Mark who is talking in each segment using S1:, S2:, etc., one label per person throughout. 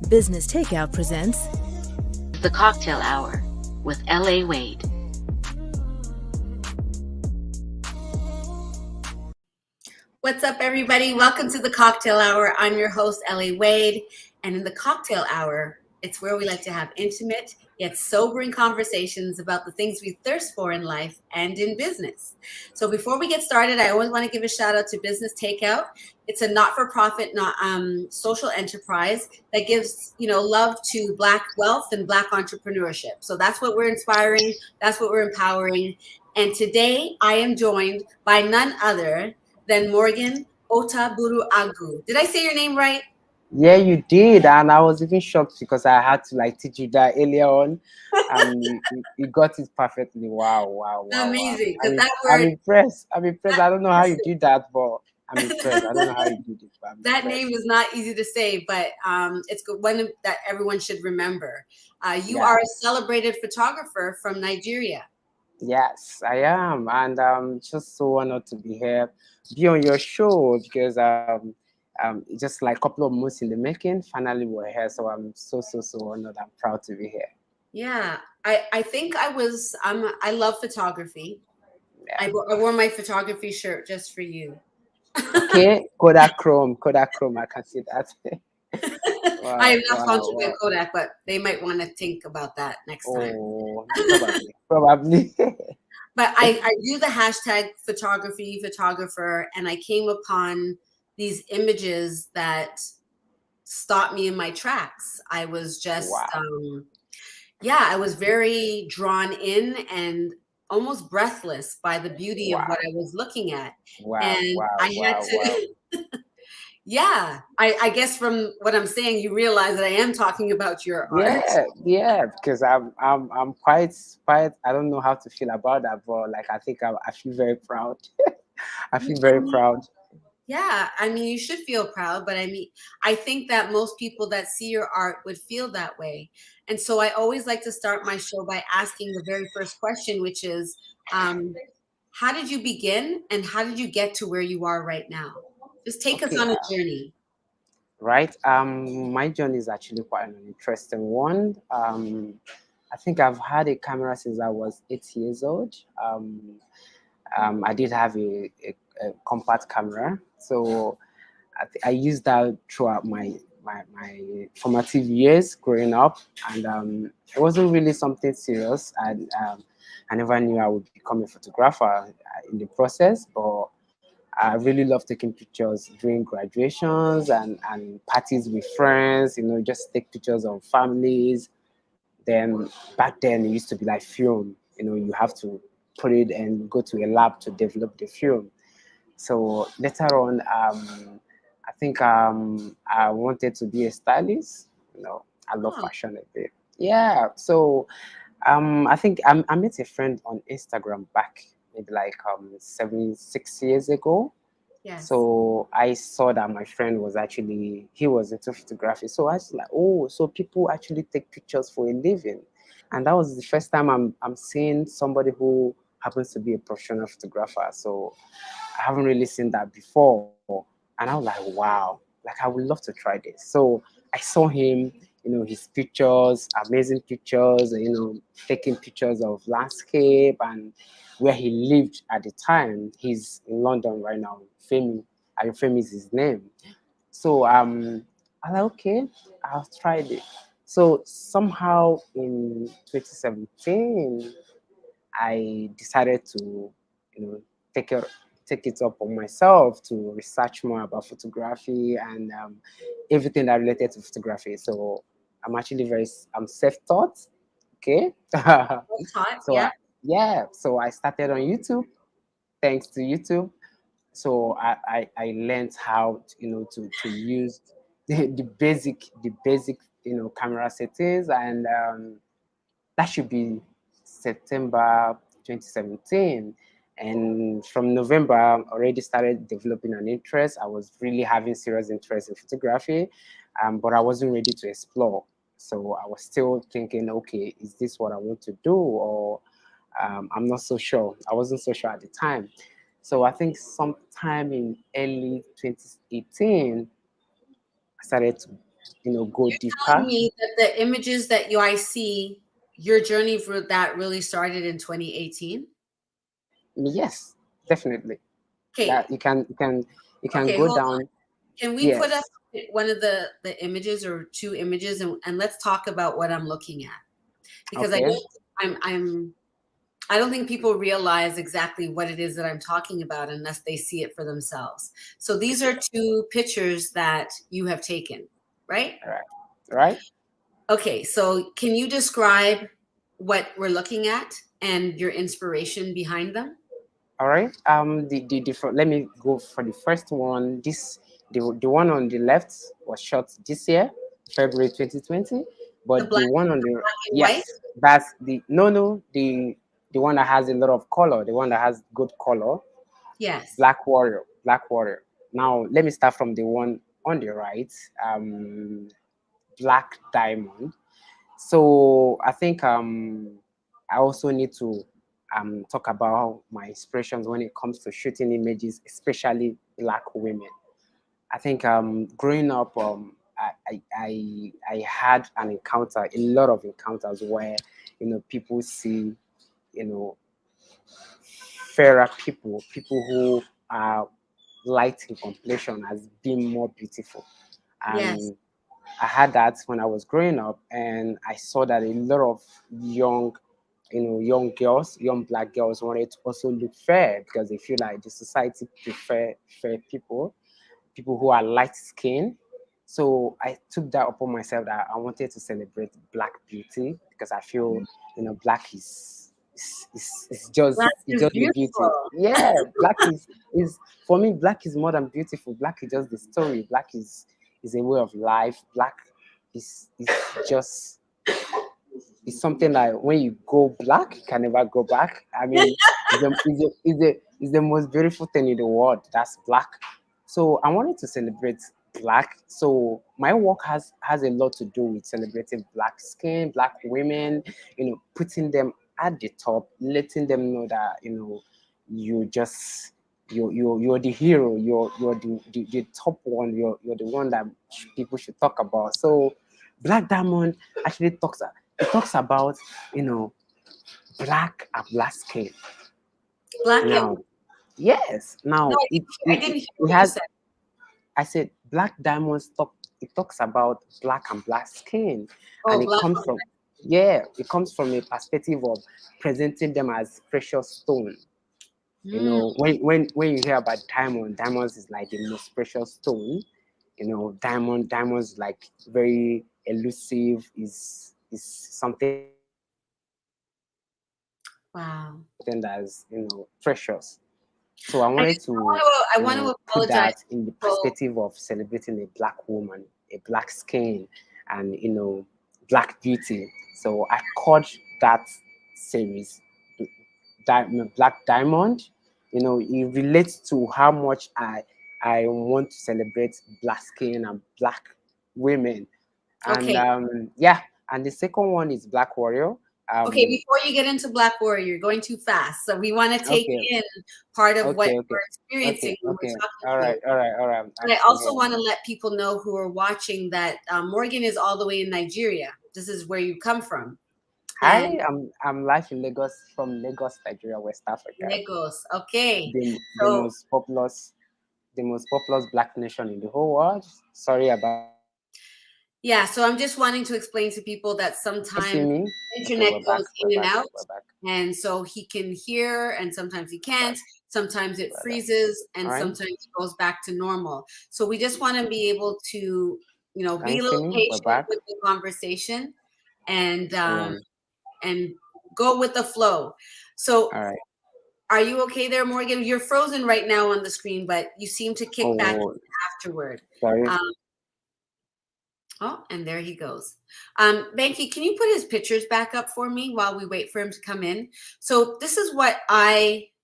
S1: Business Takeout presents
S2: The Cocktale Hour with L.A. Wade.
S3: What's up, everybody? Welcome to the Cocktale Hour. I'm your host, L.A. Wade. And in the Cocktale Hour, it's where we like to have intimate yet sobering conversations about the things we thirst for in life and in business. So before we get started, I always want to give a shout out to Business Takeout. It's a not-for-profit, social enterprise that gives, love to Black wealth and Black entrepreneurship. So that's what we're inspiring. That's what we're empowering. And today I am joined by none other than Morgan Otagburuagu. Did I say your name right?
S4: Yeah, you did, and I was even shocked because I had to teach you that earlier on, and you got it perfectly. Wow.
S3: Amazing.
S4: I'm,
S3: Because that
S4: I'm
S3: word,
S4: impressed. I'm impressed. I don't know how you did that, but I'm impressed. I don't know how you did it, but I'm
S3: that
S4: impressed.
S3: name is not easy to say, but it's one that everyone should remember. You
S4: Yeah.
S3: are a celebrated photographer from Nigeria.
S4: Yes, I am, and I'm just so honored to be here, be on your show because just like a couple of months in the making, finally we're here. So I'm so honored. I'm proud to be here.
S3: Yeah, I think I love photography.
S4: Yeah.
S3: I wore my photography shirt just for you.
S4: Okay, Kodak Chrome, I can see that.
S3: I am not sponsored by
S4: Wow.
S3: Kodak, but they might want to think about that next time.
S4: Oh, probably.
S3: But I do the hashtag photographer, and I came upon these images that stopped me in my tracks. I was just,
S4: Wow.
S3: I was very drawn in and almost breathless by the beauty of what I was looking at. And I had to, I guess from what I'm saying, you realize that I am talking about your art.
S4: Yeah, because I'm quite. I don't know how to feel about that, but I think I feel very proud. I feel very proud.
S3: Yeah, I mean, you should feel proud, but I think that most people that see your art would feel that way. And so I always like to start my show by asking the very first question, which is, how did you begin and how did you get to where you are right now? Just take us
S4: Okay,
S3: on a journey.
S4: right. My journey is actually quite an interesting one. I think I've had a camera since I was 8 years old. I did have a compact camera, so I used that throughout my formative years growing up, and it wasn't really something serious. And I never knew I would become a photographer in the process, but I really love taking pictures during graduations and parties with friends. Just take pictures of families. Then back then it used to be like film. You have to put it and go to a lab to develop the film. So later on, I think I wanted to be a stylist. I love
S3: Oh,
S4: fashion a bit. Yeah. So I think I met a friend on Instagram back maybe 6 years ago.
S3: yes.
S4: So I saw that my friend he was into photography. So I was like, oh, so people actually take pictures for a living. And that was the first time I'm seeing somebody who happens to be a professional photographer. So I haven't really seen that before. And I was like, wow, I would love to try this. So I saw him, his pictures, amazing pictures, taking pictures of landscape and where he lived at the time. He's in London right now. Femi is his name. So I was like, okay, I'll try it. So somehow in 2017, I decided to, take it take it up on myself to research more about photography and everything that related to photography. So I'm self-taught. Okay.
S3: Taught,
S4: so
S3: yeah.
S4: so I started on YouTube. Thanks to YouTube, so I learned how to use the basic camera settings, and that should be September 2017. And from November, I already started developing an interest. I was really having serious interest in photography, but I wasn't ready to explore. So I was still thinking, okay, is this what I want to do? Or I'm not so sure. I wasn't so sure at the time. So I think sometime in early 2018, I started to go
S3: Telling
S4: deeper.
S3: me that the images that I see, your journey for that really started in 2018.
S4: Yes, definitely.
S3: Okay,
S4: That you can
S3: okay,
S4: go
S3: hold.
S4: down.
S3: Can we put up
S4: Yes.
S3: one of the images or two images, and let's talk about what I'm looking at, because
S4: Okay.
S3: I don't think people realize exactly what it is that I'm talking about unless they see it for themselves. So these are two pictures that you have taken, right?
S4: All right. Right.
S3: Okay, so can you describe what we're looking at and your inspiration behind them?
S4: All right. The different. Let me go for the first one. The one on the left was shot this year, February 2020.
S3: The
S4: But the
S3: black
S4: one on the
S3: and white?
S4: yes, that's the no the one that has a lot of color, the one that has good color,
S3: Yes.
S4: Black Warrior, Black Warrior. Now let me start from the one on the right, Black Diamond. So I think I also need to talk about my inspirations when it comes to shooting images, especially black women. I think growing up, I had an encounter, a lot of encounters where people see you know fairer people who are light in complexion as being more beautiful,
S3: Yes.
S4: and I had that when I was growing up, and I saw that a lot of young girls, young black girls wanted to also look fair because they feel like the society prefer fair people who are light skinned. So I took that upon myself that I wanted to celebrate black beauty because I feel black is
S3: Black
S4: it's
S3: is
S4: just the beauty.
S3: beautiful.
S4: Yeah, black is for me. Black is more than beautiful. Black is just the story. Black is a way of life. Black is just it's something like when you go black, you can never go back. I mean, it's the most beautiful thing in the world. That's black. So I wanted to celebrate black. So my work has a lot to do with celebrating black skin, black women, putting them at the top, letting them know that, you just you're the hero, you're the top one, you're the one that people should talk about. So Black Diamond actually talks about you know black and black skin.
S3: Black and
S4: Now, yes,
S3: no,
S4: now
S3: I didn't hear
S4: it
S3: what you
S4: has.
S3: said.
S4: I said Black Diamonds talk. It talks about black and black skin, and
S3: Oh,
S4: it
S3: black
S4: comes
S3: and
S4: from yeah, it comes from a perspective of presenting them as precious stone.
S3: white.
S4: When you hear about diamonds is like the most precious stone. Diamonds like very elusive, is something
S3: Wow.
S4: that's precious. So I wanted to
S3: I want to
S4: put
S3: apologize
S4: that in the
S3: to people.
S4: perspective of celebrating a black woman, a black skin, and black beauty. So I called that series Black Diamond. It relates to how much I want to celebrate black skin and black women. And
S3: Okay.
S4: yeah, and the second one is Black Warrior.
S3: Okay,
S4: Um,
S3: before you get into Black Warrior, you're going too fast. So we want to take
S4: okay,
S3: in part of what
S4: okay, okay,
S3: we're experiencing
S4: okay,
S3: when we're
S4: okay.
S3: talking
S4: All
S3: to you.
S4: right, all right, all right.
S3: And I
S4: I'm
S3: also
S4: here.
S3: want to let people know who are watching that Morgan is all the way in Nigeria. This is where you come from. And
S4: Hi, I'm live in Lagos, from Lagos, Nigeria, West Africa,
S3: Lagos. Okay.
S4: the
S3: So
S4: most populous black nation in the whole world. Sorry about
S3: yeah, so I'm just wanting to explain to people that
S4: you see
S3: sometimes
S4: me. Okay,
S3: internet
S4: we're back.
S3: goes
S4: We're
S3: in and
S4: back.
S3: out,
S4: We're back.
S3: and so he can hear and sometimes he
S4: We're
S3: can't,
S4: back.
S3: sometimes it
S4: We're back.
S3: freezes and
S4: All right.
S3: sometimes it goes back to normal. So we just want to be able to
S4: Can
S3: be
S4: you
S3: a
S4: see
S3: little
S4: me? We're
S3: patient
S4: back.
S3: with the conversation and
S4: Yeah.
S3: and go with the flow. So
S4: All right.
S3: are you okay there, Morgan? You're frozen right now on the screen, but you seem to kick back
S4: Oh,
S3: afterward.
S4: sorry.
S3: Um, Oh, and there he goes. Banky, can you put his pictures back up for me while we wait for him to come in? So this is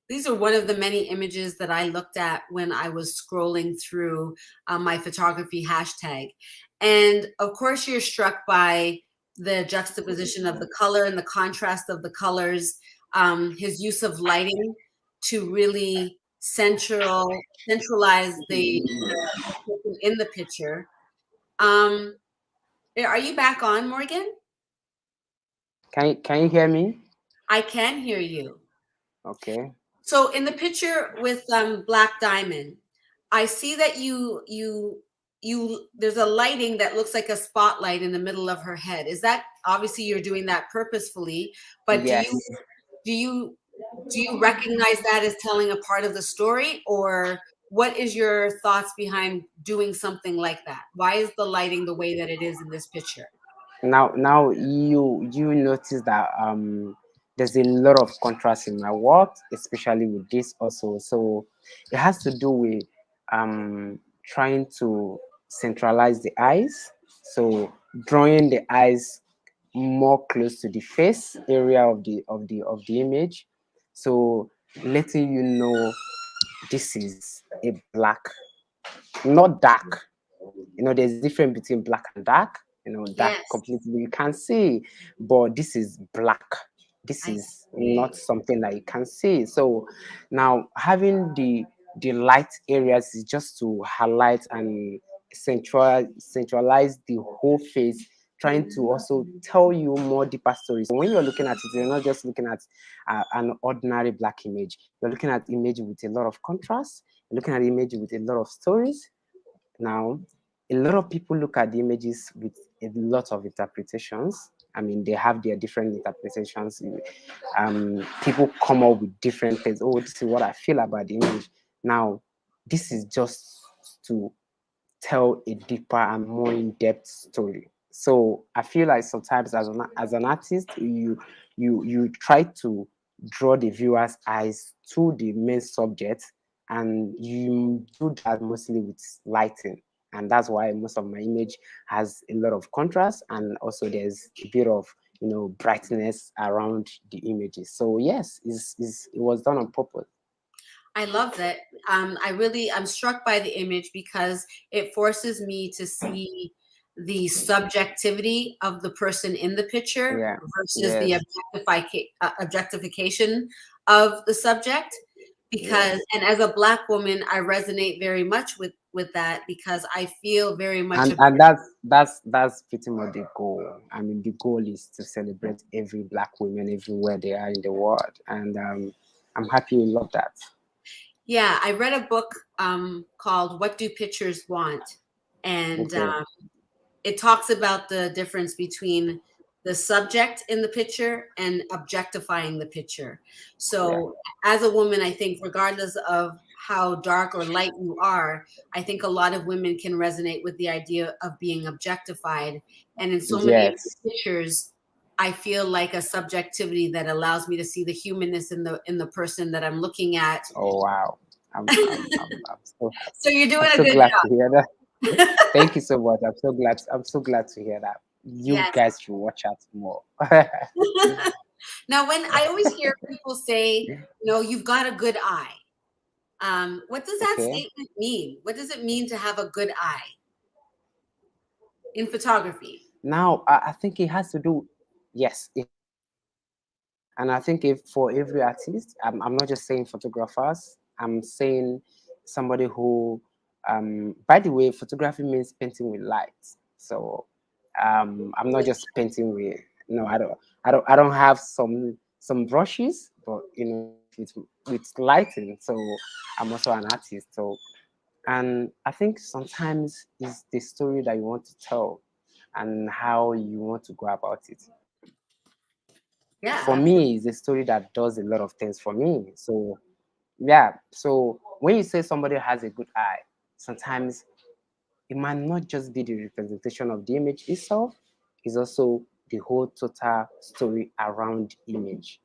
S3: these are one of the many images that I looked at when I was scrolling through my photography hashtag. And of course, you're struck by the juxtaposition of the color and the contrast of the colors, his use of lighting to really centralize the person in the picture. Are you back on, Morgan?
S4: Can you hear me?
S3: I can hear you.
S4: Okay.
S3: So in the picture with Black Diamond, I see that you there's a lighting that looks like a spotlight in the middle of her head. Is that, obviously you're doing that purposefully, but do
S4: Yes.
S3: you do you do you recognize that as telling a part of the story, or what is your thoughts behind doing something like that? Why is the lighting the way that it is in this picture?
S4: Now you notice that there's a lot of contrast in my work, especially with this also. So it has to do with trying to centralize the eyes. So drawing the eyes more close to the face area of the image. So letting you know this is a black, not dark. There's a difference between black and dark. Dark
S3: Yes,
S4: completely you can't see, but this is black. This
S3: I
S4: is not
S3: see.
S4: something that you can see. So now having the light areas is just to highlight and centralize the whole face, trying to also tell you more deeper stories. When you're looking at it, you're not just looking at an ordinary black image. You're looking at image with a lot of contrast. You're looking at image with a lot of stories. Now, a lot of people look at the images with a lot of interpretations. I mean, they have their different interpretations. People come up with different things. Oh, this is what I feel about the image. Now, this is just to tell a deeper and more in-depth story. So I feel like sometimes as an artist, you try to draw the viewer's eyes to the main subject, and you do that mostly with lighting. And that's why most of my image has a lot of contrast, and also there's a bit of brightness around the images. So yes, it was done on purpose.
S3: I love that. I'm struck by the image because it forces me to see the subjectivity of the person in the picture
S4: Yeah.
S3: versus the
S4: Yes.
S3: objectification of the subject. Because,
S4: Yes.
S3: and as a Black woman, I resonate very much with that, because I feel very much
S4: And that's pretty much the goal. I mean, the goal is to celebrate every black woman everywhere they are in the world, and I'm happy you love that.
S3: Yeah, I read a book called "What Do Pictures Want," and
S4: Okay.
S3: it talks about the difference between the subject in the picture and objectifying the picture.
S4: Yeah.
S3: So, as a woman, I think regardless of how dark or light you are, I think a lot of women can resonate with the idea of being objectified. And in so many of the
S4: Yes.
S3: pictures, I feel like a subjectivity that allows me to see the humanness in the person that I'm looking at.
S4: Oh wow.
S3: So you're
S4: I'm
S3: doing a
S4: so
S3: good
S4: glad to hear that.
S3: job.
S4: Thank you so much. I'm so glad to hear that. You
S3: Yes.
S4: guys should watch out more.
S3: Now, when I always hear people say, you've got a good eye. What does that
S4: Okay.
S3: statement mean? What does it mean to have a good eye in photography?
S4: Now I think it has to do. Yes, and I think if for every artist, I'm not just saying photographers, I'm saying somebody who, by the way, photography means painting with light. So I'm not just painting with, no, I don't have some brushes, but with lighting. So I'm also an artist. So, and I think sometimes it's the story that you want to tell and how you want to go about it.
S3: Yeah,
S4: For me, it's a story that does a lot of things for me. So yeah. So when you say somebody has a good eye, sometimes it might not just be the representation of the image itself, it's also the whole total story around the image.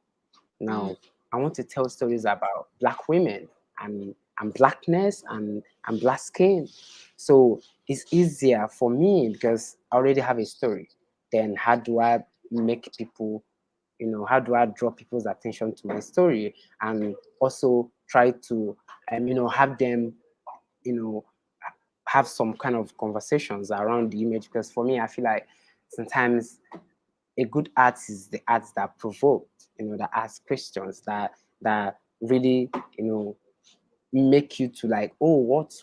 S3: absolutely.
S4: Now, I want to tell stories about black women and blackness and black skin. So it's easier for me because I already have a story. Then how do I make people, how do I draw people's attention to my story and also try to, have them, you know, have some kind of conversations around the image? Because for me, I feel like sometimes a good art is the art that provoked, that asks questions, that really, make you to like, oh,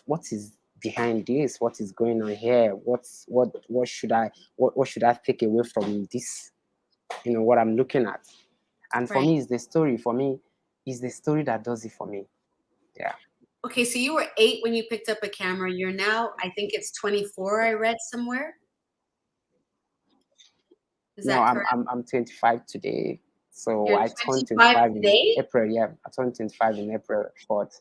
S4: what is behind this, what is going on here, what should I take away from this, what I'm looking at. And for
S3: Right.
S4: me, it's the story. For me, it's the story that does it for me. Yeah.
S3: Okay, so you were 8 when you picked up a camera. You're now, I think it's 24, I read somewhere. Is
S4: No,
S3: that
S4: I'm
S3: correct?
S4: I'm I'm 25 today. So
S3: You're
S4: I turned
S3: 25
S4: 25 in
S3: today?
S4: April. Yeah, I turned 25 in April 4th.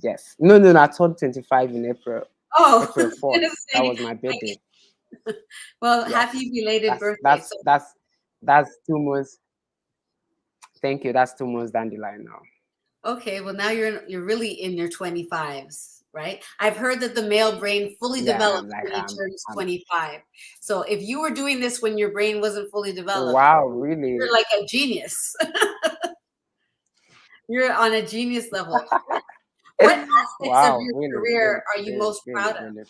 S4: Yes. No. I turned 25 in April.
S3: Oh, I
S4: April
S3: was gonna
S4: 4th. That
S3: say,
S4: was my birthday.
S3: well,
S4: Yes.
S3: happy belated
S4: That's
S3: birthday.
S4: that's
S3: So,
S4: that's that's 2 months. Thank you. That's 2 months down the line now.
S3: okay, well now you're really in your 25s, right? I've heard that the male brain fully
S4: Yeah,
S3: develops
S4: I'm like
S3: when it turns
S4: I'm
S3: 25. So if you were doing this when your brain wasn't fully developed,
S4: wow,
S3: you're
S4: really?
S3: like a genius. You're on a genius level. What aspects of
S4: Wow,
S3: your
S4: really,
S3: career
S4: really,
S3: are you
S4: really,
S3: most
S4: really,
S3: proud of?
S4: really.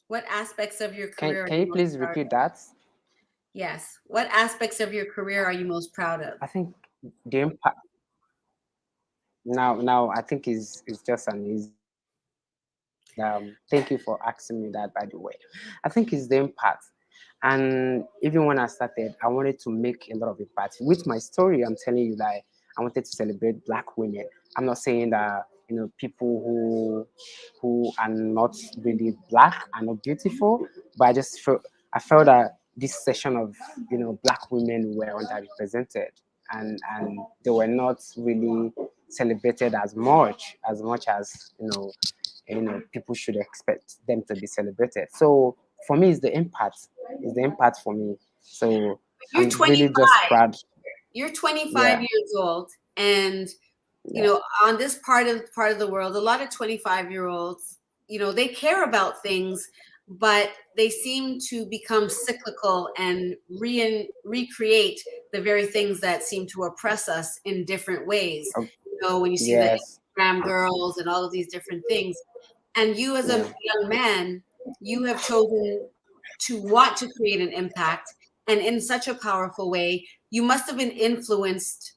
S3: What aspects of your
S4: Can
S3: career are
S4: can
S3: you
S4: you
S3: most
S4: please
S3: proud
S4: repeat
S3: of?
S4: that?
S3: Yes. What aspects of your career are you most proud of?
S4: I think the impact now I think is just an easy. Thank you for asking me that, by the way. I think it's the impact. And even when I started, I wanted to make a lot of impact. With my story, I'm telling you that I wanted to celebrate Black women. I'm not saying that people who are not really Black are not beautiful, but I felt that this session of Black women were underrepresented, and they were not really celebrated as much as people should expect them to be celebrated. So for me, it's the impact for me. So
S3: You're
S4: I'm really just
S3: 25.
S4: proud.
S3: You're 25
S4: Yeah,
S3: years old, and
S4: yeah,
S3: on this part of the world, a lot of 25-year-olds, they care about things, but they seem to become cyclical and recreate the very things that seem to oppress us in different ways.
S4: oh,
S3: When you see the
S4: yes,
S3: Instagram girls and all of these different things, and you as a
S4: yeah,
S3: young man, you have chosen to want to create an impact, and in such a powerful way. You must have been influenced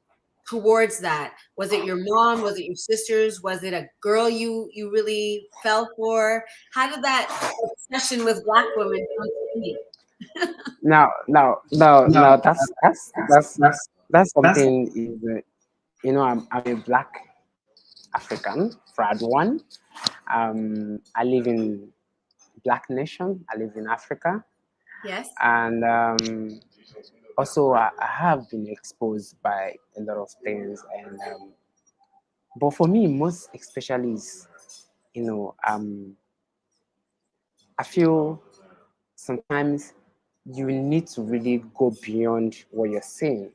S3: towards that. Was it your mom? Was it your sisters? Was it a girl you really fell for? How did that obsession with Black women come to be?
S4: no. That's something. I'm a Black African, proud one. I live in Black nation. I live in Africa,
S3: Yes.
S4: and also I have been exposed by a lot of things, and but for me, most especially is I feel sometimes you need to really go beyond what you're saying.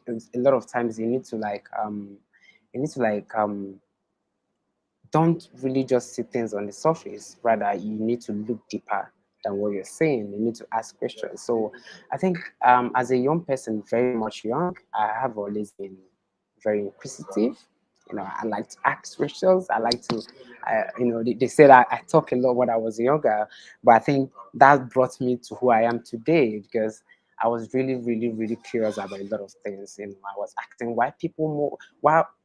S4: A lot of times you need to don't really just see things on the surface. Rather, you need to look deeper than what you're saying. You need to ask questions. So I think as a young person, very much young, I have always been very inquisitive. I like to ask questions. I like to, they say that I talk a lot when I was younger, but I think that brought me to who I am today because I was really, really, really curious about a lot of things. I was asking why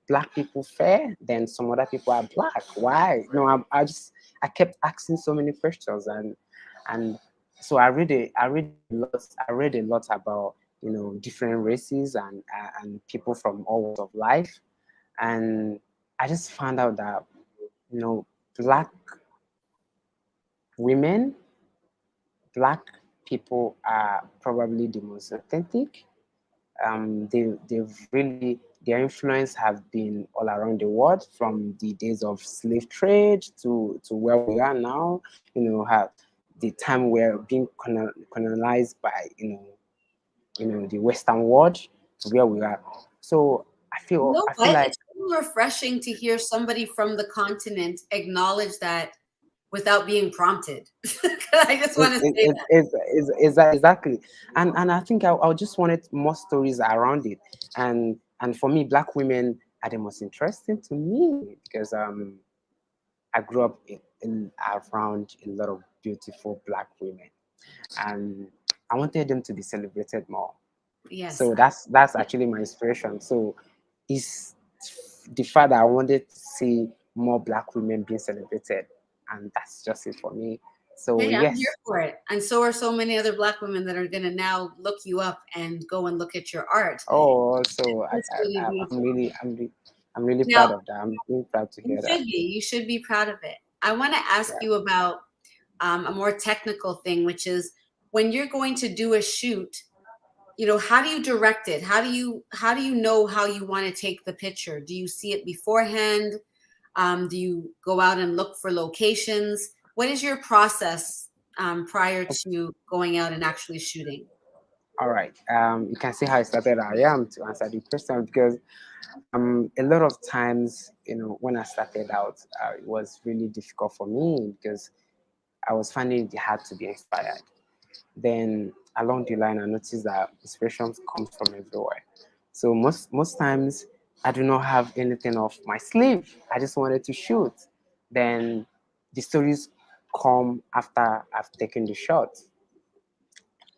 S4: Black people fair, then some other people are Black. Why? I kept asking so many questions, and so I read a lot about different races and people from all walks of life, and I just found out that you know Black women, Black people are probably the most authentic. They've really their influence have been all around the world from the days of slave trade to where we are now. Have the time we're being colonized by the Western world to where we are. So
S3: You know
S4: I feel
S3: what?
S4: like
S3: It's really refreshing to hear somebody from the continent acknowledge that without being prompted. I just want to say that.
S4: exactly, and I think I just wanted more stories around it, and for me, Black women are the most interesting to me because I grew up around a lot of beautiful Black women, and I wanted them to be celebrated more.
S3: Yes.
S4: So that's actually my inspiration. So is the fact that I wanted to see more Black women being celebrated, and that's just it for me. So
S3: Hey, I'm here
S4: yes.
S3: for it. And so are so many other Black women that are going to now look you up and go and look at your art.
S4: Oh, also
S3: It's really beautiful.
S4: I'm really
S3: Now,
S4: proud of that. I'm really proud to
S3: you
S4: hear that.
S3: should be. You should be proud of it. I want to ask
S4: Yeah.
S3: you about a more technical thing, which is when you're going to do a shoot, how do you direct it? How do you know how you want to take the picture? Do you see it beforehand? Do you go out and look for locations? What is your process prior to going out and actually shooting?
S4: All right. You can see how I started. I am to answer the question because a lot of times, when I started out, it was really difficult for me because I was finding it hard to be inspired. Then along the line, I noticed that inspiration comes from everywhere. So most times, I do not have anything off my sleeve. I just wanted to shoot. Then the stories come after I've taken the shot.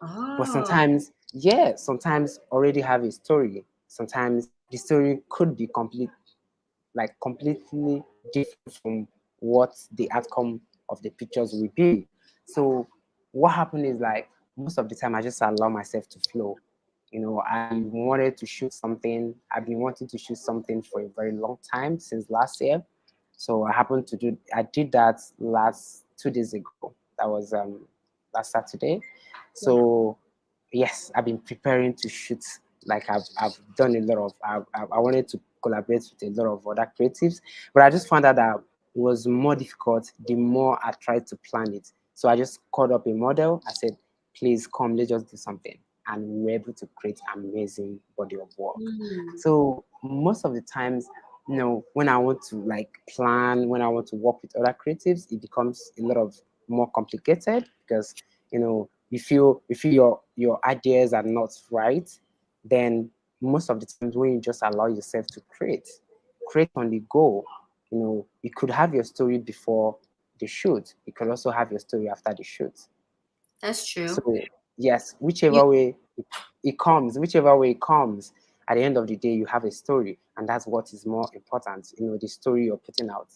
S4: But
S3: Oh,
S4: sometimes, yeah, sometimes already have a story. Sometimes the story could be completely different from what the outcome of the pictures will be. So what happened is like most of the time I just allow myself to flow. I wanted to shoot something. I've been wanting to shoot something for a very long time since last year. So I did that last 2 days ago. That was last Saturday.
S3: yeah.
S4: So yes, I've been preparing to shoot. Like I've done a lot of. I wanted to collaborate with a lot of other creatives, but I just found out that it was more difficult the more I tried to plan it. So I just called up a model. I said, "Please come, let's just do something," and we were able to create an amazing body of work.
S3: Mm,
S4: So most of the times, when I want to like plan, when I want to work with other creatives, it becomes a lot of more complicated because you feel your ideas are not right, then most of the times when you just allow yourself to create on the go, you could have your story before the shoot. You could also have your story after the shoot.
S3: that's
S4: So
S3: true.
S4: yes,
S3: You,
S4: whichever way it comes, at the end of the day, you have a story, and that's what is more important. The story you're putting out.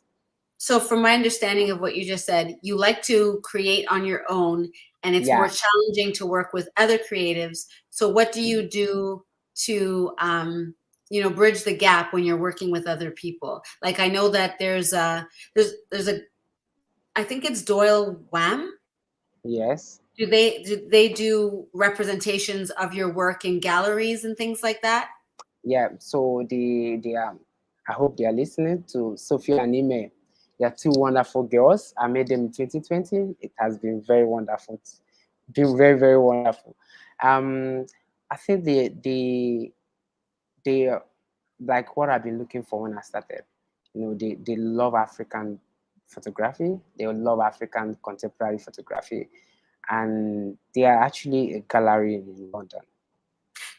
S3: so from my understanding of what you just said, you like to create on your own, and it's more
S4: Yeah.
S3: challenging to work with other creatives. So what do you do to bridge the gap when you're working with other people? Like I know that there's a I think it's Doyle Wham.
S4: Yes.
S3: Do they do representations of your work in galleries and things like that?
S4: Yeah. So I hope they are listening to Sophia and Ime. They are two wonderful girls. I made them in 2020. It has been very wonderful. It's been very, very wonderful. Um, I think they like what I've been looking for when I started. They love African photography. They love African contemporary photography, and they are actually a gallery in London.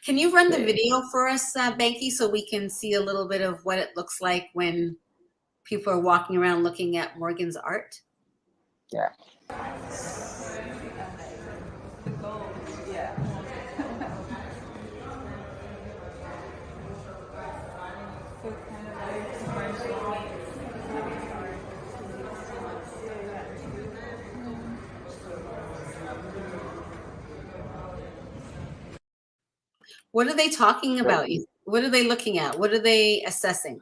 S3: Can you run the
S4: Yeah.
S3: video for us, Banky, so we can see a little bit of what it looks like when people are walking around looking at Morgan's art?
S4: Yeah.
S3: What are they talking
S4: So
S3: about? What are they looking at? What are they assessing?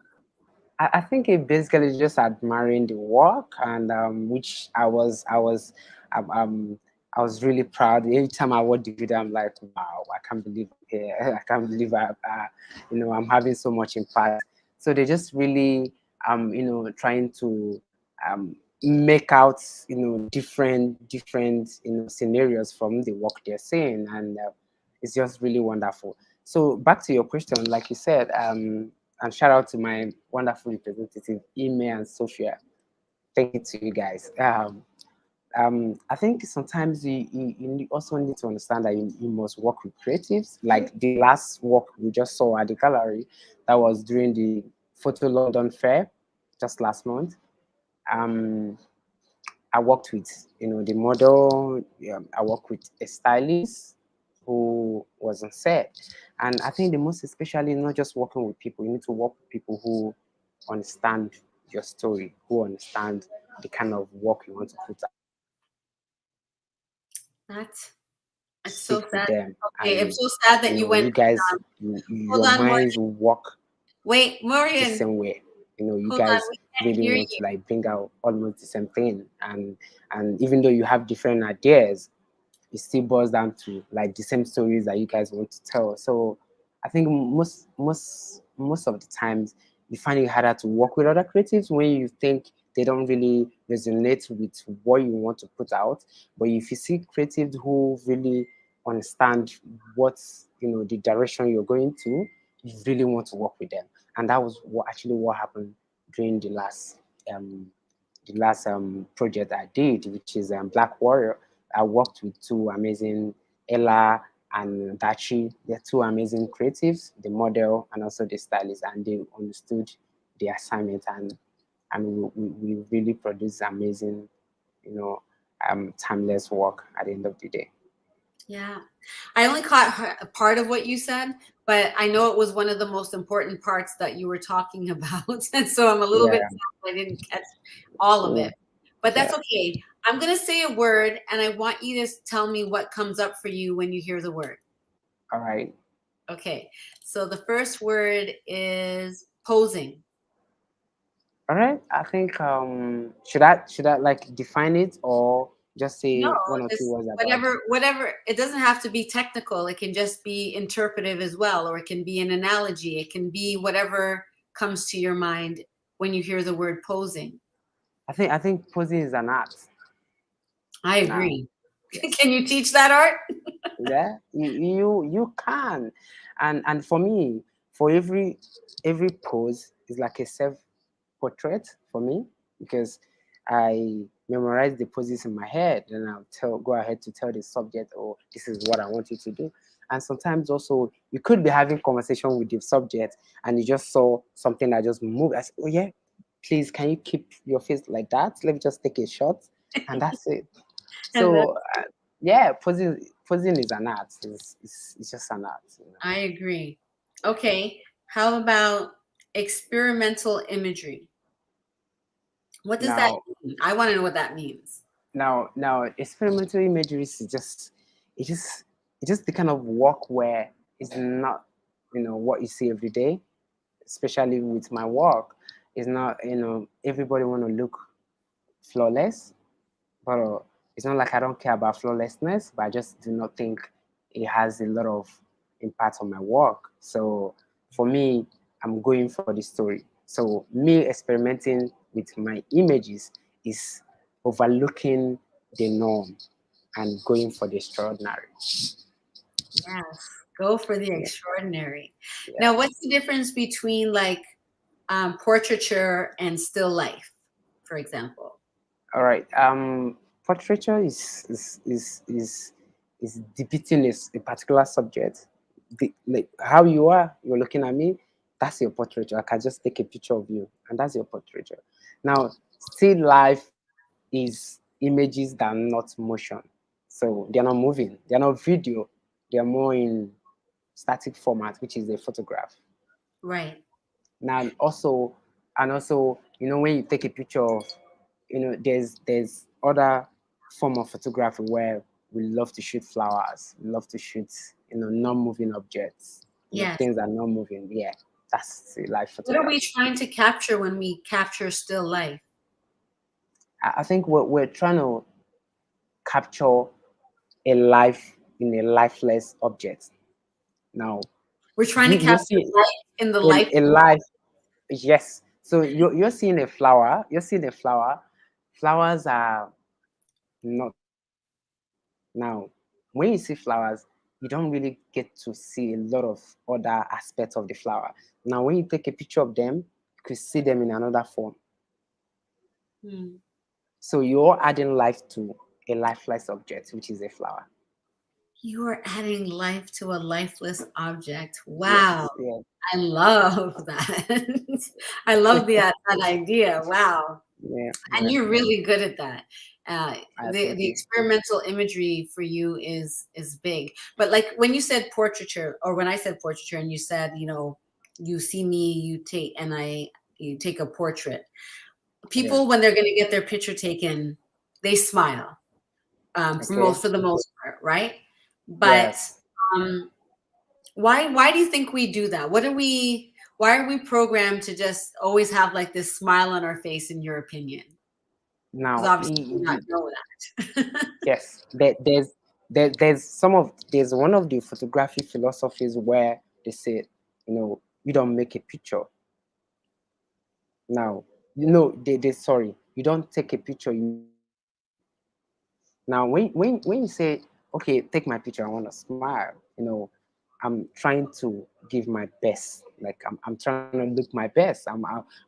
S4: I think it basically just admiring the work, and which I was really proud. Every time I watch the video, I'm like, wow, I can't believe I'm here. I can't believe I'm having so much impact. So they just really trying to make out different scenarios from the work they're seeing, and it's just really wonderful. So back to your question, like you said, and shout out to my wonderful representative, Ime and Sophia. Thank you to you guys. I think sometimes you also need to understand that you must work with creatives. Like the last work we just saw at the gallery, that was during the Photo London Fair just last month. Um, I worked with the model. I worked with a stylist. who was on set. And I think the most especially not just working with people, you need to work with people who understand your story, who understand the kind of work you want to put out.
S3: That's it's so
S4: Speak with
S3: sad.
S4: them,
S3: Okay, I'm
S4: and
S3: so sad that
S4: you
S3: you
S4: know,
S3: went.
S4: you guys,
S3: Hold
S4: your
S3: on, Morgan.
S4: minds will work
S3: Wait,
S4: the
S3: Morgan.
S4: same way. You know, you
S3: Hold on.
S4: guys
S3: We can't
S4: really
S3: hear
S4: want
S3: you.
S4: to like bring out almost the same thing, and even though you have different ideas, it still boils down to like the same stories that you guys want to tell. So I think most of the times you find it harder to work with other creatives when you think they don't really resonate with what you want to put out. But if you see creatives who really understand what, you know, the direction you're going to, you really want to work with them. And that was what happened during um the last project I did, which is Black Warrior. I worked with two amazing, Ella and Dachi. They're two amazing creatives, the model and also the stylist, and they understood the assignment, and we really produced amazing, you know, timeless work at the end of the day.
S3: Yeah. I only caught a part of what you said, but I know it was one of the most important parts that you were talking about. And so I'm a little bit
S4: Yeah,
S3: sad I didn't catch all of
S4: yeah,
S3: it. But
S4: yeah.
S3: that's okay. I'm going to say a word and I want you to tell me what comes up for you when you hear the word.
S4: All right,
S3: Okay. So the first word is posing.
S4: all right. I think should I like define it or just
S3: No,
S4: say one or two
S3: just
S4: words about it?
S3: whatever. It doesn't have to be technical. It can just be interpretive as well, or it can be an analogy. It can be whatever comes to your mind when you hear the word posing.
S4: I think posing is an art
S3: I
S4: now.
S3: agree.
S4: Yes.
S3: Can you teach that art?
S4: Yeah, you can, and for me, for every pose is like a self portrait for me, because I memorize the poses in my head, and I'll go ahead to tell the subject, oh, this is what I want you to do. And sometimes also you could be having conversation with the subject and you just saw something that just moved. I said, oh yeah, please, can you keep your face like that? Let me just take a shot, and that's it.
S3: And that,
S4: So yeah, posing is an art. It's just an art, you know.
S3: I agree. Okay. How about experimental imagery? What does that
S4: Now,
S3: mean? I want to know what that means.
S4: now, experimental imagery is it just it's just the kind of work where it's not, you know, what you see every day. Especially with my work, it's not, you know, everybody want to look flawless, but it's not like I don't care about flawlessness, but I just do not think it has a lot of impact on my work. So for me, I'm going for the story. So me experimenting with my images is overlooking the norm and going for the extraordinary.
S3: Yes. Go for the
S4: Yeah,
S3: extraordinary.
S4: yeah.
S3: Now, what's the difference between like portraiture and still life, for example?
S4: All right. Portraiture is depicting a particular subject. Like how you are, you're looking at me. That's your portraiture. I can just take a picture of you, and that's your portraiture. Now, still life is images that are not motion, so they're not moving. They're not video. They're more in static format, which is a photograph.
S3: Right.
S4: Now also, you know, when you take a picture of, you know, there's other form of photography where we love to shoot flowers, we love to shoot, you know, non-moving objects, you know,
S3: Yes.
S4: things that are non-moving. Yeah, that's like
S3: What are we
S4: photography.
S3: trying to capture when we capture still life?
S4: I think we're trying to capture a life in a lifeless object. Now
S3: We're trying to
S4: you're
S3: capture
S4: seeing
S3: life in the life.
S4: a life. Yes. So you're seeing a flower. You're seeing a flower. Flowers are not. Now, when you see flowers, you don't really get to see a lot of other aspects of the flower. Now, when you take a picture of them, you could see them in another form.
S3: Hmm.
S4: So you're adding life to a lifeless object, which is a flower.
S3: You are adding life to a lifeless object. Wow.
S4: Yes, yeah,
S3: I love that. I love that idea. Wow.
S4: yeah,
S3: And
S4: yeah.
S3: you're really good at that.
S4: I
S3: The
S4: thank you.
S3: experimental imagery for you is big. But like when you said portraiture, or when I said portraiture, and you said, you see me, you take a portrait.
S4: Yeah.
S3: People, when they're going to get their picture taken, they smile.
S4: Okay.
S3: For the most part, right? But
S4: Yes.
S3: um, why do you think we do that? Why are we programmed to just always have like this smile on our face, in your opinion? Because
S4: Now,
S3: obviously you do not know that.
S4: yes, there's one of the photography philosophies where they say, you don't make a picture. Now, they sorry, you don't take a picture. Now, when you say, okay, take my picture, I want to smile. I'm trying to give my best. Like I'm trying to look my best. I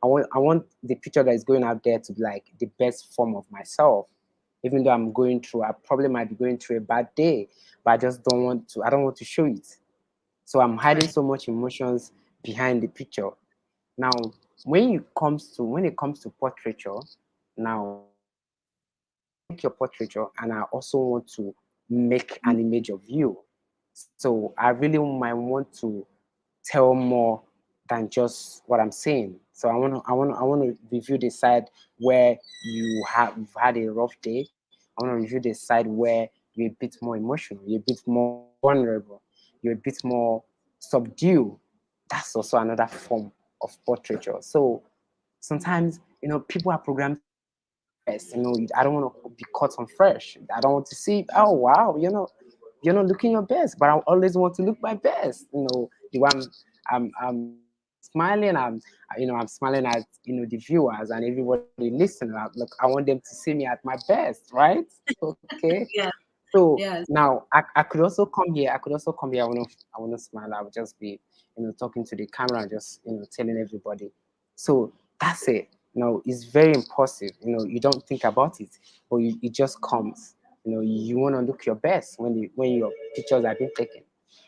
S4: want the picture that is going out there to be like the best form of myself. Even though I probably might be going through a bad day, but I don't want to show it. So I'm hiding
S3: Right.
S4: so much emotions behind the picture. Now, when it comes to portraiture, now take your portraiture and I also want to make an image of you. So I really might want to tell more than just what I'm saying. So I want to review the side where you've had a rough day. I want to review the side where you're a bit more emotional, you're a bit more vulnerable, you're a bit more subdued. That's also another form of portraiture. So sometimes people are programmed to look their best. I don't want to be caught on fresh. I don't want to see, oh wow, you're not looking your best, but I always want to look my best. The way I'm smiling, I'm smiling at the viewers and everybody listening. Look, I want them to see me at my best, right? Okay.
S3: Yeah.
S4: So
S3: Yes.
S4: now I could also come here. I could also come here. I want to smile. I would just be talking to the camera and just telling everybody. So that's it. It's very impulsive. You don't think about it, but it just comes. You want to look your best when your pictures are being taken,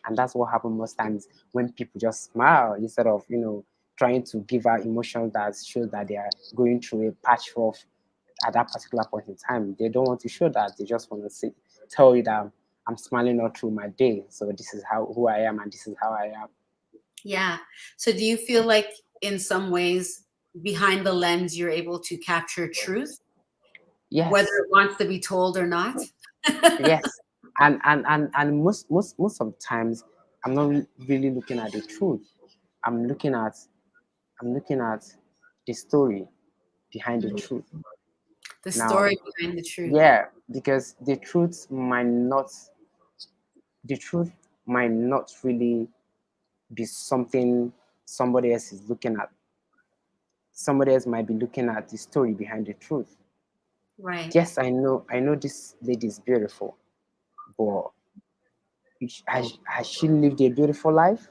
S4: and that's what happens most times when people just smile instead of trying to give out emotions that shows that they are going through a patch of at that particular point in time. They don't want to show that. They just want to tell you that I'm smiling all through my day. So this is who I am, and this is how I am.
S3: Yeah. So do you feel like in some ways behind the lens you're able to capture truth, whether
S4: Yes,
S3: it wants to be told or not?
S4: yes, and most of the times I'm not really looking at the truth. I'm looking at I'm looking at the story behind the
S3: Mm.
S4: truth.
S3: The
S4: Now,
S3: story behind the truth.
S4: yeah, because the truth might not really be something somebody else is looking at. Somebody else might be looking at the story behind the truth.
S3: Right.
S4: Yes, I know this lady is beautiful, but has she lived a beautiful life?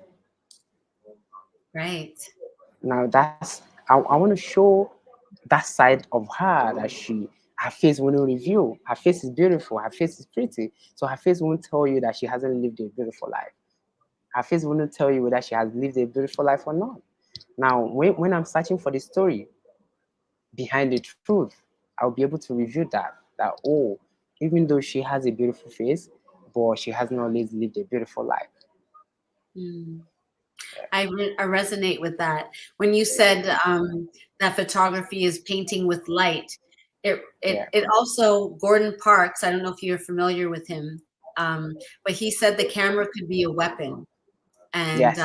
S3: Right.
S4: Now I want to show that side of her that her face won't reveal. Her face is beautiful, her face is pretty. So her face won't tell you that she hasn't lived a beautiful life. Her face won't tell you whether she has lived a beautiful life or not. Now, when I'm searching for the story behind the truth, I'll be able to review that oh, even though she has a beautiful face, but she hasn't always lived a beautiful life.
S3: Mm. I resonate with that. When you said that photography is painting with light,
S4: Yeah.
S3: it also Gordon Parks. I don't know if you're familiar with him, but he said the camera could be a weapon. And
S4: Yes.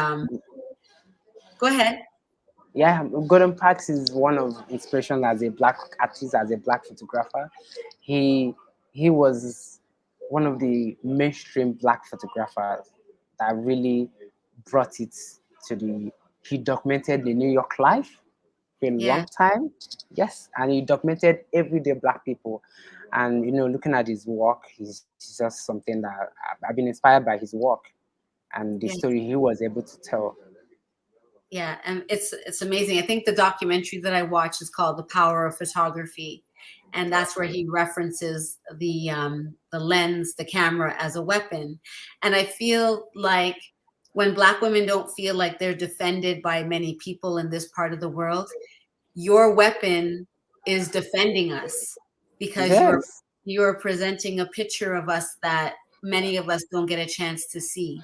S3: go ahead.
S4: Yeah, Gordon Parks is one of inspiration as a black artist, as a black photographer. He he was one of the mainstream black photographers that really brought it to the. He documented the New York life for a
S3: Yeah,
S4: long time. Yes, and he documented everyday black people. And looking at his work, he's just something that I've been inspired by his work and the
S3: yeah,
S4: story he was able to tell.
S3: yeah. And it's amazing. I think the documentary that I watched is called "The Power of Photography," and that's where he references the lens, the camera as a weapon. And I feel like when Black women don't feel like they're defended by many people in this part of the world, your weapon is defending us. because
S4: Yes.
S3: you're presenting a picture of us that many of us don't get a chance to see.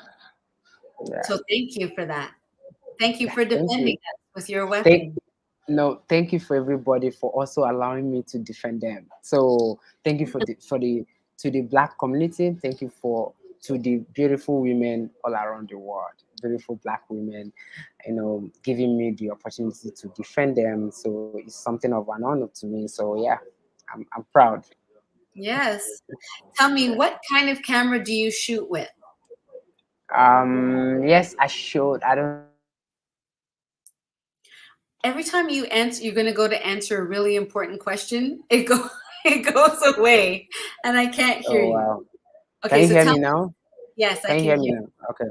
S4: Yeah.
S3: So thank you for that. Thank you
S4: Yeah.
S3: for
S4: Thank
S3: defending
S4: you.
S3: us with your
S4: Thank
S3: weapon.
S4: No, thank you for everybody for also allowing me to defend them. So thank you for the to the Black community. Thank you for to the beautiful women all around the world, beautiful Black women, giving me the opportunity to defend them. So it's something of an honor to me. So yeah, I'm proud.
S3: Yes. Tell me, what kind of camera do you shoot with?
S4: Yes, I showed. I don't know if you can hear me now.
S3: Every time you answer, you're going to go to answer a really important question. It goes away, and I can't hear
S4: Oh
S3: you.
S4: wow. Can
S3: Okay,
S4: you
S3: so
S4: hear
S3: tell
S4: me
S3: me.
S4: now?
S3: Yes, I
S4: Can you
S3: can
S4: hear me
S3: hear.
S4: now? Okay.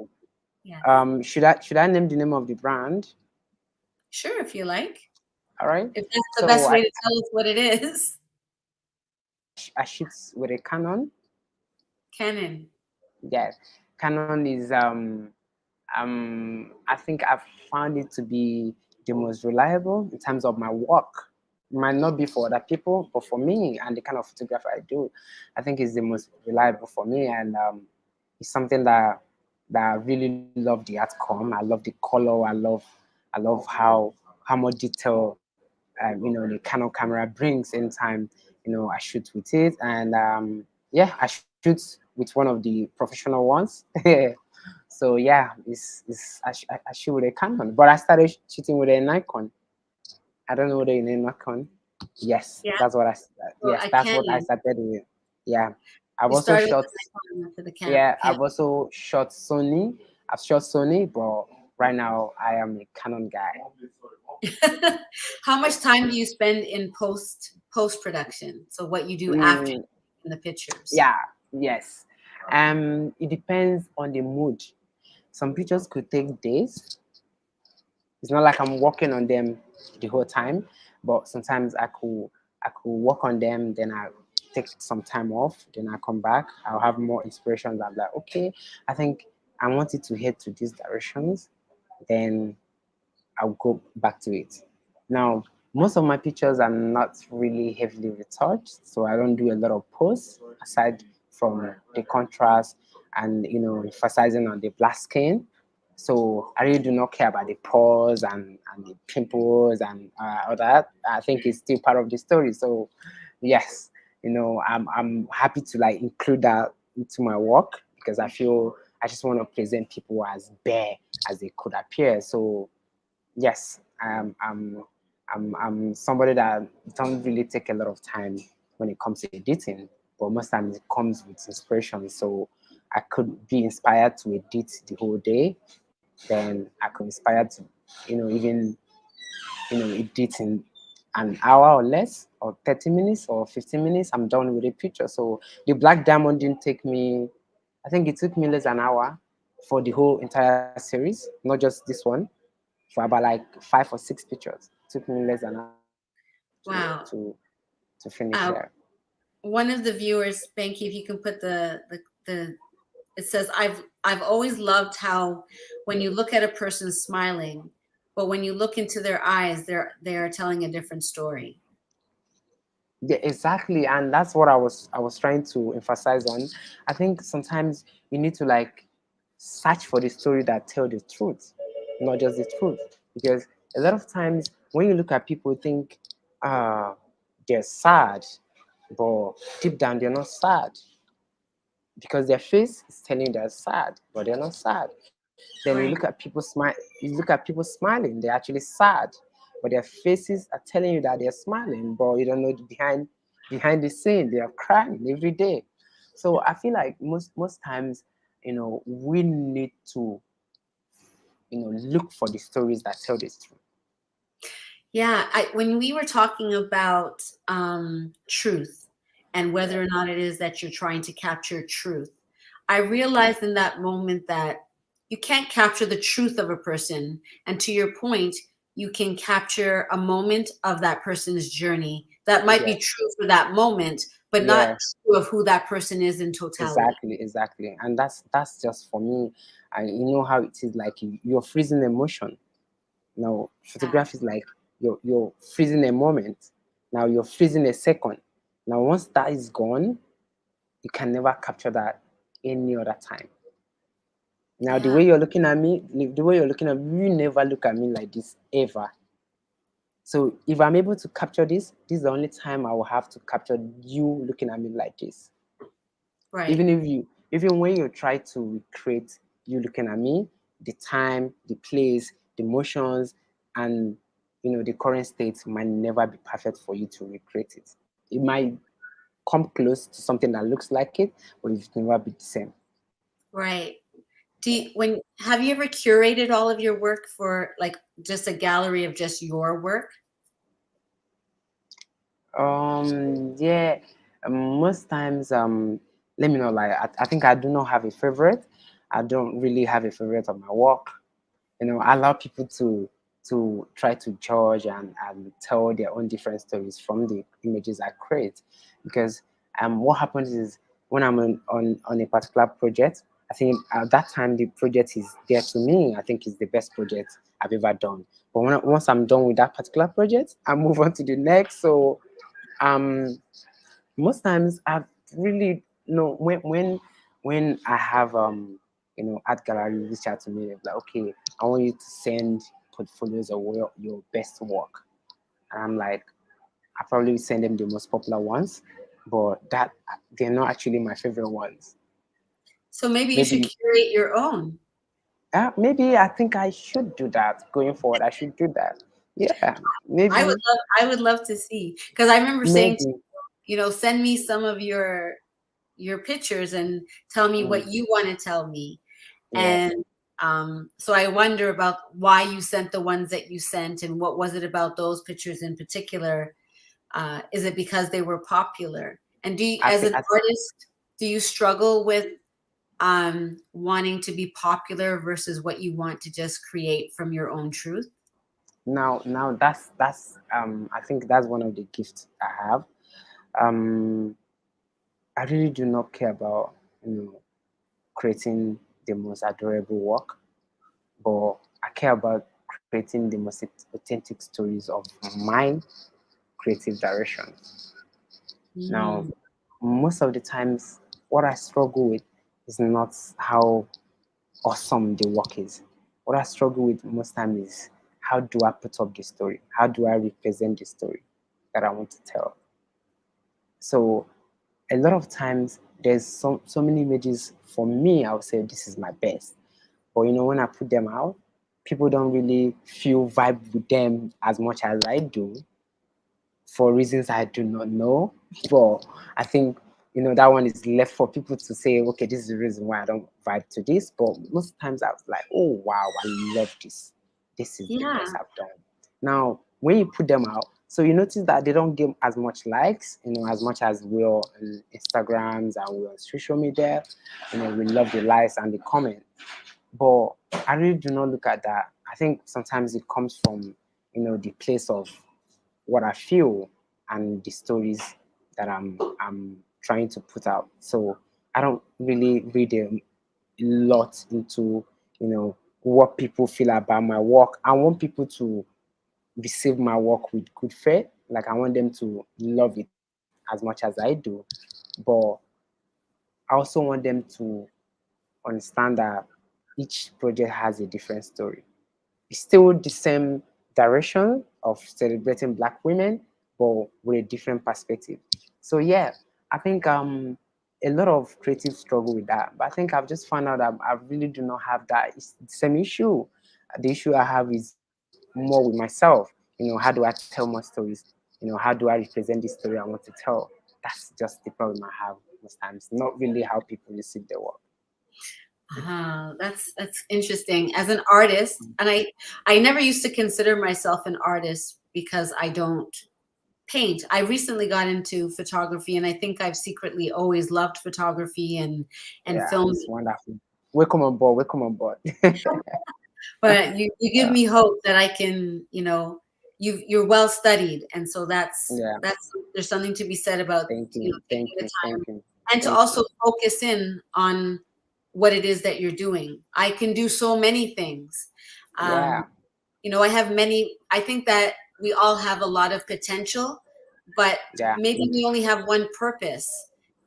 S3: Yes.
S4: Should I name the name of the brand?
S3: Sure, if you like.
S4: All right.
S3: If that's the
S4: So
S3: best way to tell us what it is.
S4: I shoot with a Canon.
S3: Canon.
S4: Yeah, Canon is I think I've found it to be the most reliable in terms of my work. Might not be for other people, but for me and the kind of photography I do, I think it's the most reliable for me, and it's something that I really love the outcome. I love the color. I love how much detail the Canon camera brings anytime I shoot with it, and yeah, I shoot with one of the professional ones. So yeah, I shoot with a Canon, but I started shooting with a Nikon. I don't know whether you know Nikon. Yes,
S3: Yeah.
S4: that's what
S3: So
S4: yes,
S3: a
S4: that's what I
S3: Canon.
S4: started with. Yeah, I've
S3: You
S4: also
S3: started with
S4: shot.
S3: the Nikon for the
S4: Yeah,
S3: camera.
S4: I've also shot Sony. I've shot Sony, but right now I am a Canon guy.
S3: How much time do you spend in post production? So what you do after
S4: Mm,
S3: taking the pictures?
S4: yeah, yes. It depends on the mood. Some pictures could take days. It's not like I'm working on them the whole time, but sometimes I could work on them, then I take some time off, then I come back. I'll have more inspirations. I'm like, okay, I think I want it to head to these directions. Then I'll go back to it. Now, most of my pictures are not really heavily retouched, so I don't do a lot of posts aside from the contrast and emphasizing on the black skin. So I really do not care about the pores and the pimples and all that. I think it's still part of the story. So yes, I'm happy to like include that into my work because I feel I just want to present people as bare as they could appear. So yes, I'm somebody that don't really take a lot of time when it comes to editing, but most times it comes with inspiration. So I could be inspired to edit the whole day, then I could inspire to, even edit in an hour or less, or 30 minutes or 15 minutes. I'm done with the picture. So the Black Diamond didn't take me. I think it took me less than an hour for the whole entire series, not just this one for about like 5 or 6 pictures. It took me less than an hour
S3: Wow.
S4: to finish
S3: Uh,
S4: there.
S3: one of the viewers, Banky, if you can put the it says, I've always loved how when you look at a person smiling, but when you look into their eyes, they are telling a different story.
S4: Yeah, exactly, and that's what I was trying to emphasize on. I think sometimes you need to like search for the story that tell the truth, not just the truth, because a lot of times when you look at people, you think they're sad, but deep down they're not sad because their face is telling you they're sad, but they're not sad. Then
S3: Right.
S4: you look at people smiling, they're actually sad, but their faces are telling you that they're smiling, but you don't know behind the scene they are crying every day. So I feel like most times, we need to, look for the stories that tell the truth.
S3: Yeah, when we were talking about truth and whether or not it is that you're trying to capture truth, I realized in that moment that you can't capture the truth of a person. And to your point, you can capture a moment of that person's journey that might be
S4: Yeah,
S3: true for that moment, but not
S4: yeah,
S3: true of who that person is in totality.
S4: exactly, and that's just for me. And you know how it is like you're freezing emotion. Now,
S3: Yeah.
S4: photography is like you're freezing a moment. Now you're freezing a second. Now, once that is gone, you can never capture that any other time. Now, the
S3: Yeah.
S4: way you're looking at me, the way you're looking at me, you never look at me like this ever. So if I'm able to capture this is the only time I will have to capture you looking at me like this.
S3: Right.
S4: Even when you try to recreate you looking at me, the time, the place, the motions, and the current state might never be perfect for you to recreate it. It might come close to something that looks like it, but it will never be the same.
S3: Right. When have you ever curated all of your work for like just a gallery of just your work?
S4: Yeah. Most times, let me know. Like, I think I do not have a favorite. I don't really have a favorite of my work. I allow people to try to judge and tell their own different stories from the images I create. Because what happens is when I'm on a particular project, I think at that time the project is there to me. I think it's the best project I've ever done. But once I'm done with that particular project, I move on to the next. So um most times I've really when I have art gallery reach out to me, they're like, okay, I want you to send portfolios of your best work. And I'm like, I probably send them the most popular ones, but that they're not actually my favorite ones.
S3: So maybe you should
S4: Maybe
S3: curate your own.
S4: maybe I think I should do that going forward. I should do that. Yeah, maybe
S3: I would love to see, because I remember saying to
S4: maybe.
S3: send me some of your pictures and tell me
S4: Mm,
S3: what you want to tell me.
S4: yeah.
S3: And so I wonder about why you sent the ones that you sent, and what was it about those pictures in particular? Is it because they were popular? And
S4: I
S3: as
S4: think
S3: an artist, do you struggle with wanting to be popular versus what you want to just create from your own truth?
S4: now that's I think that's one of the gifts I have. um I really do not care about creating the most adorable work, but I care about creating the most authentic stories of my creative direction. Now,
S3: Mm.
S4: most of the times what I struggle with is not how awesome the work is. What I struggle with most times is how do I put up the story? How do I represent the story that I want to tell? So a lot of times there's so many images for me, I would say this is my best. But when I put them out, people don't really feel vibe with them as much as I do for reasons I do not know. But I think that one is left for people to say, okay, this is the reason why I don't vibe to this. But most times I was like, oh wow, I love this. This is the best
S3: Yeah.
S4: I've done. Now, when you put them out, so you notice that they don't get as much likes, as much as we're on Instagrams and we're on social media. We love the likes and the comment. But I really do not look at that. I think sometimes it comes from, the place of what I feel and the stories that I'm trying to put out. So I don't really read a lot into, what people feel about my work. I want people to receive my work with good faith. Like I want them to love it as much as I do. But I also want them to understand that each project has a different story. It's still the same direction of celebrating Black women, but with a different perspective. So yeah, I think a lot of creatives struggle with that. But I think I've just found out that I really do not have that. It's the same issue. The issue I have is more with myself. How do I tell more stories? How do I represent the story I want to tell? That's just the problem I have most times. Not really how people receive their work.
S3: That's interesting. As an artist, and I never used to consider myself an artist because I don't paint. I recently got into photography, and I think I've secretly always loved photography and
S4: Yeah,
S3: film.
S4: it's wonderful. Welcome on board. Welcome on board.
S3: But you give
S4: Yeah,
S3: me hope that I can, you're well studied, and so
S4: yeah.
S3: that's there's something to be said about
S4: Thank you.
S3: taking
S4: Thank
S3: the
S4: you.
S3: time
S4: Thank you.
S3: and to
S4: Thank
S3: also
S4: you.
S3: focus in on what it is that you're doing. I can do so many things. Um,
S4: Yeah.
S3: I have many. I think that we all have a lot of potential, but
S4: Yeah.
S3: maybe we only have one purpose.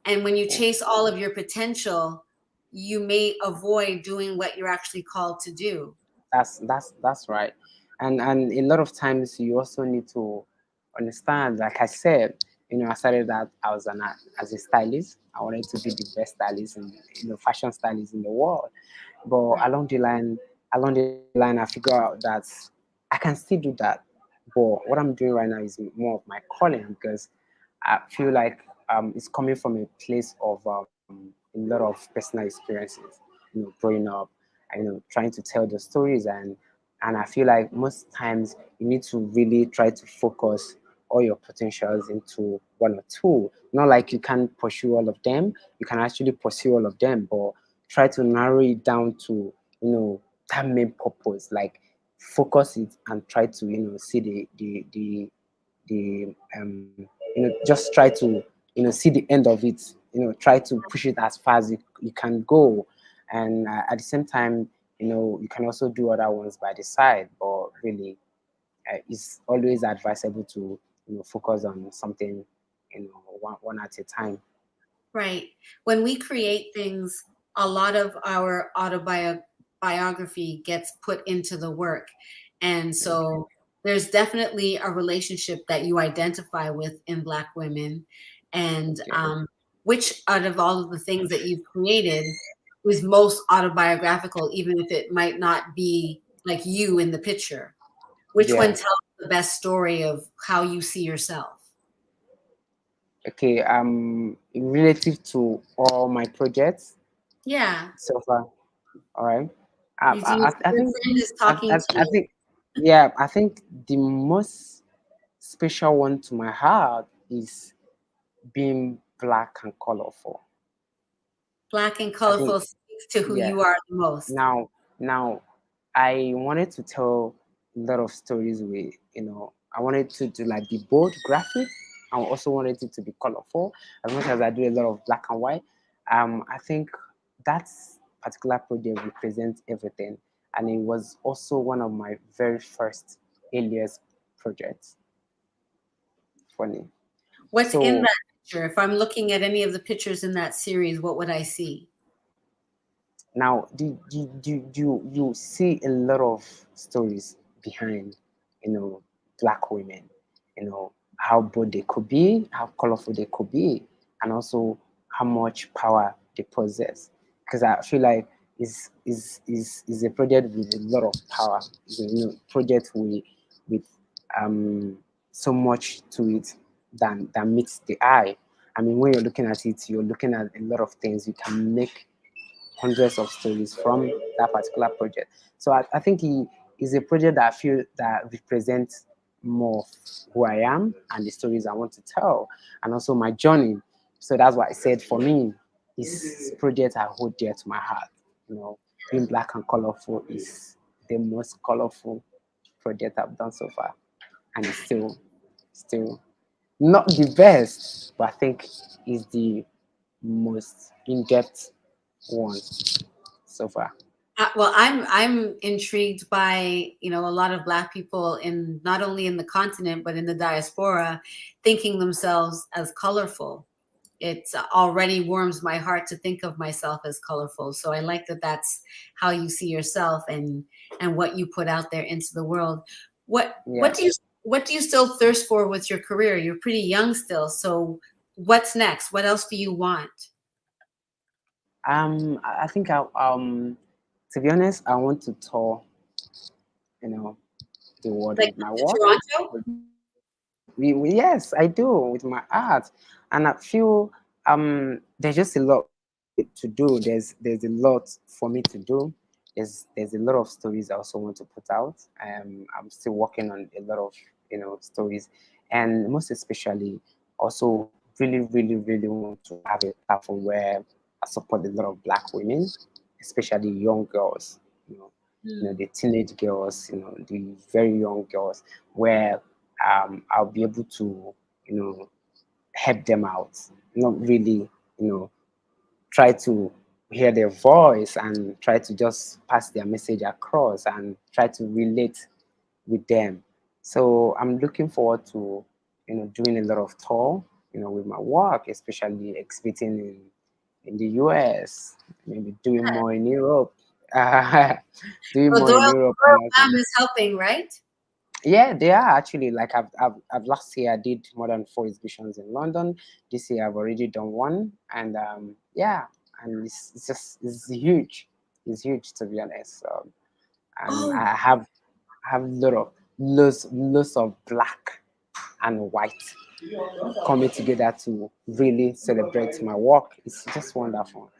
S3: And when you chase all of your potential, you may avoid doing what you're actually called to do.
S4: That's right. And a lot of times you also need to understand, like I said, I started that I was as a stylist. I wanted to be the best stylist and fashion stylist in the world. But
S3: Right.
S4: along the line, I figure out that I can still do that. But what I'm doing right now is more of my calling, because I feel like it's coming from a place of a lot of personal experiences, growing up, and, trying to tell the stories, and I feel like most times you need to really try to focus all your potentials into one or two. Not like you can pursue all of them. You can actually pursue all of them, but try to narrow it down to that main purpose. Like focus it and try to see the just try to see the end of it, try to push it as far as you can go, and at the same time you can also do other ones by the side, but really it's always advisable to focus on something one at a time.
S3: Right. When we create things, a lot of our autobiography gets put into the work. And
S4: Okay.
S3: so there's definitely a relationship that you identify with in Black women. And
S4: Okay.
S3: which out of all of the things that you've created is most autobiographical, even if it might not be like you in the picture? Which one
S4: Yeah.
S3: tells the best story of how you see yourself?
S4: Okay. Relative to all my projects
S3: Yeah.
S4: so far. All right.
S3: You,
S4: I
S3: your
S4: think
S3: friend is
S4: I,
S3: talking
S4: I,
S3: to
S4: I
S3: you.
S4: think yeah, I think the most special one to my heart is being black and colorful.
S3: Black and
S4: I think
S3: colorful speaks to who
S4: yeah.
S3: you are the most.
S4: Now I wanted to tell a lot of stories with I wanted to like be bold graphic. I also wanted it to be colorful as much as I do a lot of black and white. I think that particular project represents everything, and it was also one of my very first alias projects. Funny.
S3: What's in
S4: So
S3: that picture? If I'm looking at any of the pictures in that series, what would I see?
S4: now, you see a lot of stories behind, black women, how bold they could be, how colorful they could be, and also how much power they possess. Because I feel like is a project with a lot of power. It's a, project with so much to it than meets the eye. I mean, when you're looking at it, you're looking at a lot of things. You can make hundreds of stories from that particular project. So I think he is a project that I feel that represents more of who I am and the stories I want to tell, and also my journey. So that's why I said for me, this project I hold dear to my heart. Being black and colorful is the most colorful project I've done so far, and it's still not the best, but I think is the most in-depth one so far.
S3: Well, I'm intrigued by a lot of Black people in not only in the continent but in the diaspora thinking themselves as colorful. It already warms my heart to think of myself as colorful. So I like that that's how you see yourself and what you put out there into the world. What
S4: Yeah.
S3: what do you still thirst for with your career? You're pretty young still. So what's next? What else do you want?
S4: I think to be honest, I want to tour, you know, the world
S3: Like
S4: with my
S3: to
S4: work.
S3: Toronto?
S4: Yes, I do with my art, and I feel there's just a lot to do. There's a lot for me to do. There's a lot of stories I also want to put out. I'm still working on a lot of stories, and most especially also really want to have a platform where I support a lot of black women, especially young girls. The teenage girls, the very young girls, where I'll be able to, help them out. Not really, try to hear their voice and try to just pass their message across and try to relate with them. So I'm looking forward to, doing a lot of tour, with my work, especially exhibiting in the US, maybe doing more in Europe, doing
S3: Well,
S4: more in Europe and
S3: Doyle
S4: also.
S3: Bam is helping, right?
S4: Yeah, they are actually like I've last year I did more than 4 exhibitions in London. This year I've already done one, and yeah, and it's just it's huge. It's huge to be honest. And
S3: Oh,
S4: I have lots of black and white coming together to really celebrate my work. It's just wonderful.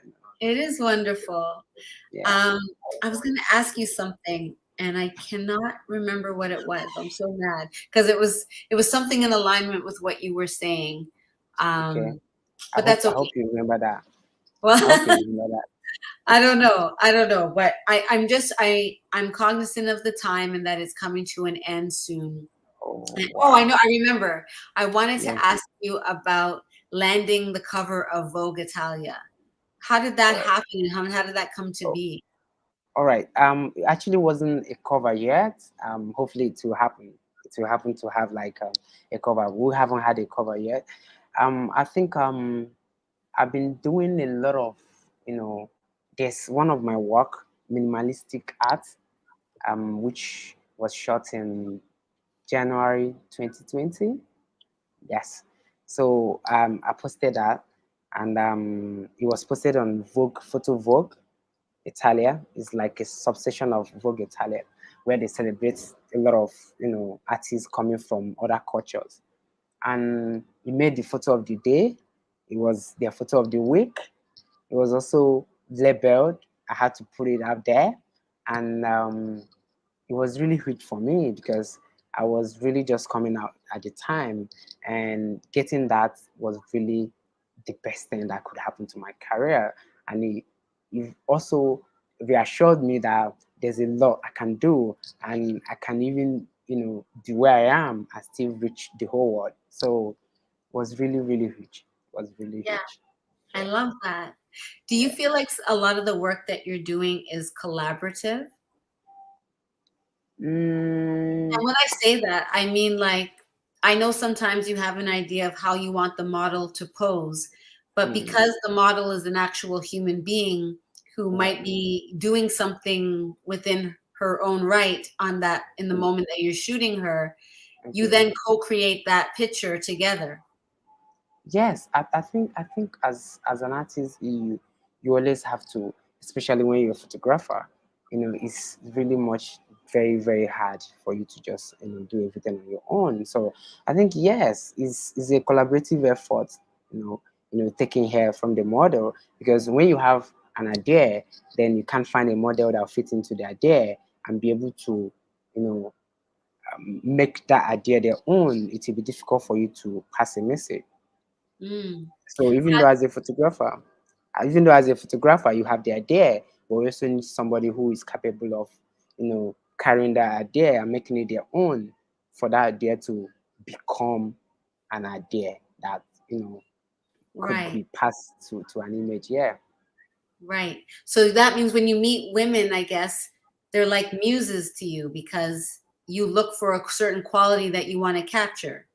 S3: it is wonderful.
S4: Yeah.
S3: Um, I was going to ask you something, and I cannot remember what it was. I'm so mad because it was something in alignment with what you were saying.
S4: Okay.
S3: Um,
S4: I
S3: but
S4: hope
S3: that's
S4: I
S3: okay.
S4: hope you remember that.
S3: Well,
S4: I hope you remember that.
S3: I don't know. I don't know, but I'm cognizant of the time and that it's coming to an end soon.
S4: Oh
S3: Oh, I
S4: wow.
S3: know. I remember. I wanted to
S4: Yeah.
S3: ask you about landing the cover of Vogue Italia. How did
S4: All
S3: that
S4: right.
S3: happen, and how did that come to
S4: Oh,
S3: be?
S4: all right. It actually wasn't a cover yet. Hopefully it will happen. It will happen to have like a cover. We haven't had a cover yet. I think I've been doing a lot of, you know, there's one of my work, minimalistic art, which was shot in January 2020. Yes. So I posted that, and it was posted on Vogue, Photo Vogue Italia. Is like a subsection of Vogue Italia, where they celebrate a lot of artists coming from other cultures. And he made the photo of the day. It was their photo of the week. It was also labeled. I had to put it out there, and it was really huge for me because I was really just coming out at the time, and getting that was really the best thing that could happen to my career. And it also reassured me that there's a lot I can do, and I can even be where I am and still reach the whole world. So it was really really huge. It was really
S3: Yeah,
S4: huge.
S3: I love that. Do you feel like a lot of the work that you're doing is collaborative?
S4: Mm,
S3: And when I say that, I mean like I know sometimes you have an idea of how you want the model to pose, but
S4: mm,
S3: because the model is an actual human being who
S4: yeah.
S3: might be doing something within her own right on that in the
S4: Mm,
S3: moment that you're shooting her, you
S4: okay.
S3: then co-create that picture together.
S4: Yes, I think as an artist, you always have to, especially when you're a photographer, it's really much very hard for you to just do everything on your own. So I think yes, it's a collaborative effort, taking care from the model, because when you have an idea, then you can't find a model that will fit into the idea and be able to, you know, make that idea their own. It will be difficult for you to pass a message.
S3: Mm.
S4: So even though as a photographer you have the idea, but you also need somebody who is capable of, carrying that idea and making it their own, for that idea to become an idea that could
S3: Right.
S4: be passed to an image. Yeah.
S3: Right. So that means when you meet women, I guess they're like muses to you because you look for a certain quality that you want to capture.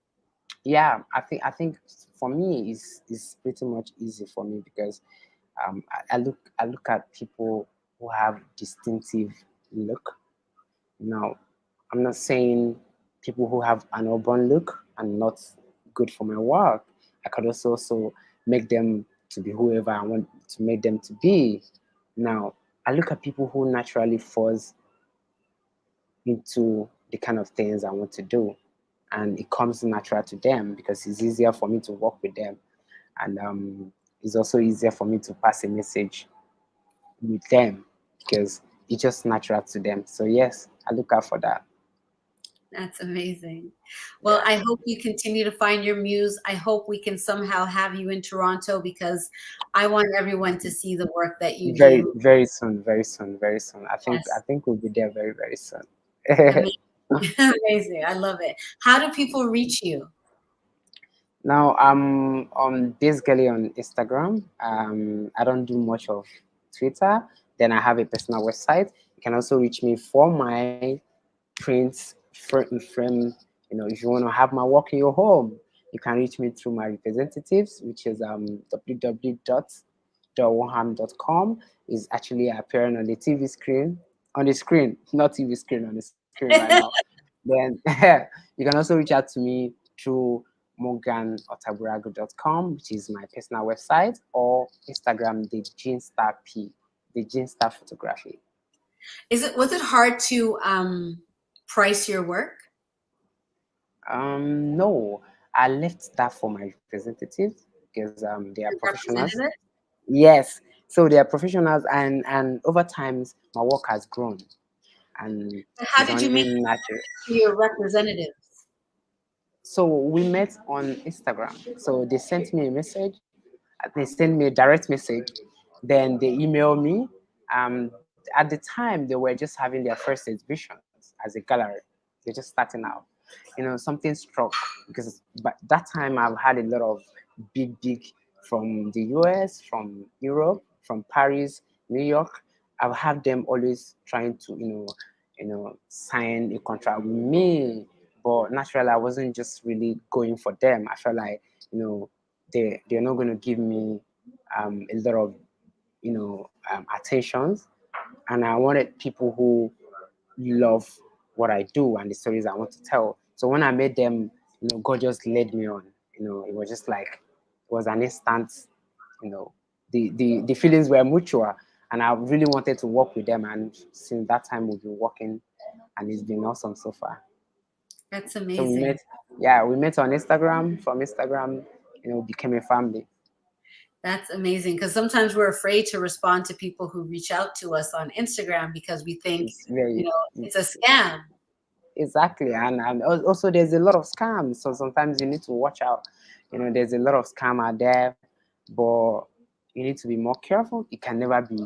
S4: Yeah, I think for me is pretty much easy for me because I look at people who have distinctive look. Now, I'm not saying people who have an urban look and not good for my work. I could also make them to be whoever I want to make them to be. Now, I look at people who naturally falls into the kind of things I want to do, and it comes natural to them because it's easier for me to work with them, and it's also easier for me to pass a message with them because it's just natural to them. So yes, I look out for that.
S3: That's amazing. Well,
S4: Yeah.
S3: I hope you continue to find your muse. I hope we can somehow have you in Toronto because I want everyone to see the work that you
S4: Very,
S3: do.
S4: very soon, very soon, very soon. I
S3: Yes.
S4: think we'll be there very, very soon.
S3: Amazing. Amazing. I love it. How do people reach you?
S4: Now I'm basically on Instagram. I don't do much of Twitter. Then I have a personal website. You can also reach me for my prints frame. If you want to have my work in your home, You can reach me through my representatives, which is www.dawaham.com. Is actually appearing on the TV screen, not TV screen, on the screen right now. Then you can also reach out to me through morganotagburuagu.com, which is my personal website, or Instagram, the Gene Star Photography.
S3: Was it hard to price your work?
S4: No, I left that for my representatives because they are
S3: Your
S4: professionals.
S3: representative?
S4: Yes, so they are professionals, and over times my work has grown, and
S3: And how
S4: it's
S3: did you
S4: only
S3: make
S4: natural.
S3: your representatives?
S4: So we met on Instagram. So they sent me a message. They sent me a direct message. Then they emailed me. At the time, they were just having their first exhibitions as a gallery. They're just starting out. Something struck because by that time I've had a lot of big from the US, from Europe, from Paris, New York. I've had them always trying to, sign a contract with me. But naturally, I wasn't just really going for them. I felt like, they're not going to give me a lot of, attentions. And I wanted people who love what I do and the stories I want to tell. So when I met them, God just led me on. It was just like it was an instant, the feelings were mutual, and I really wanted to work with them. And since that time, we've been working, and it's been awesome so far.
S3: That's
S4: So
S3: amazing.
S4: we met on Instagram. From Instagram, became a family.
S3: That's amazing because sometimes we're afraid to respond to people who reach out to us on Instagram because we think,
S4: It's very
S3: it's a scam.
S4: exactly, and also there's a lot of scams. So sometimes you need to watch out. There's a lot of scam out there, but you need to be more careful. You can never be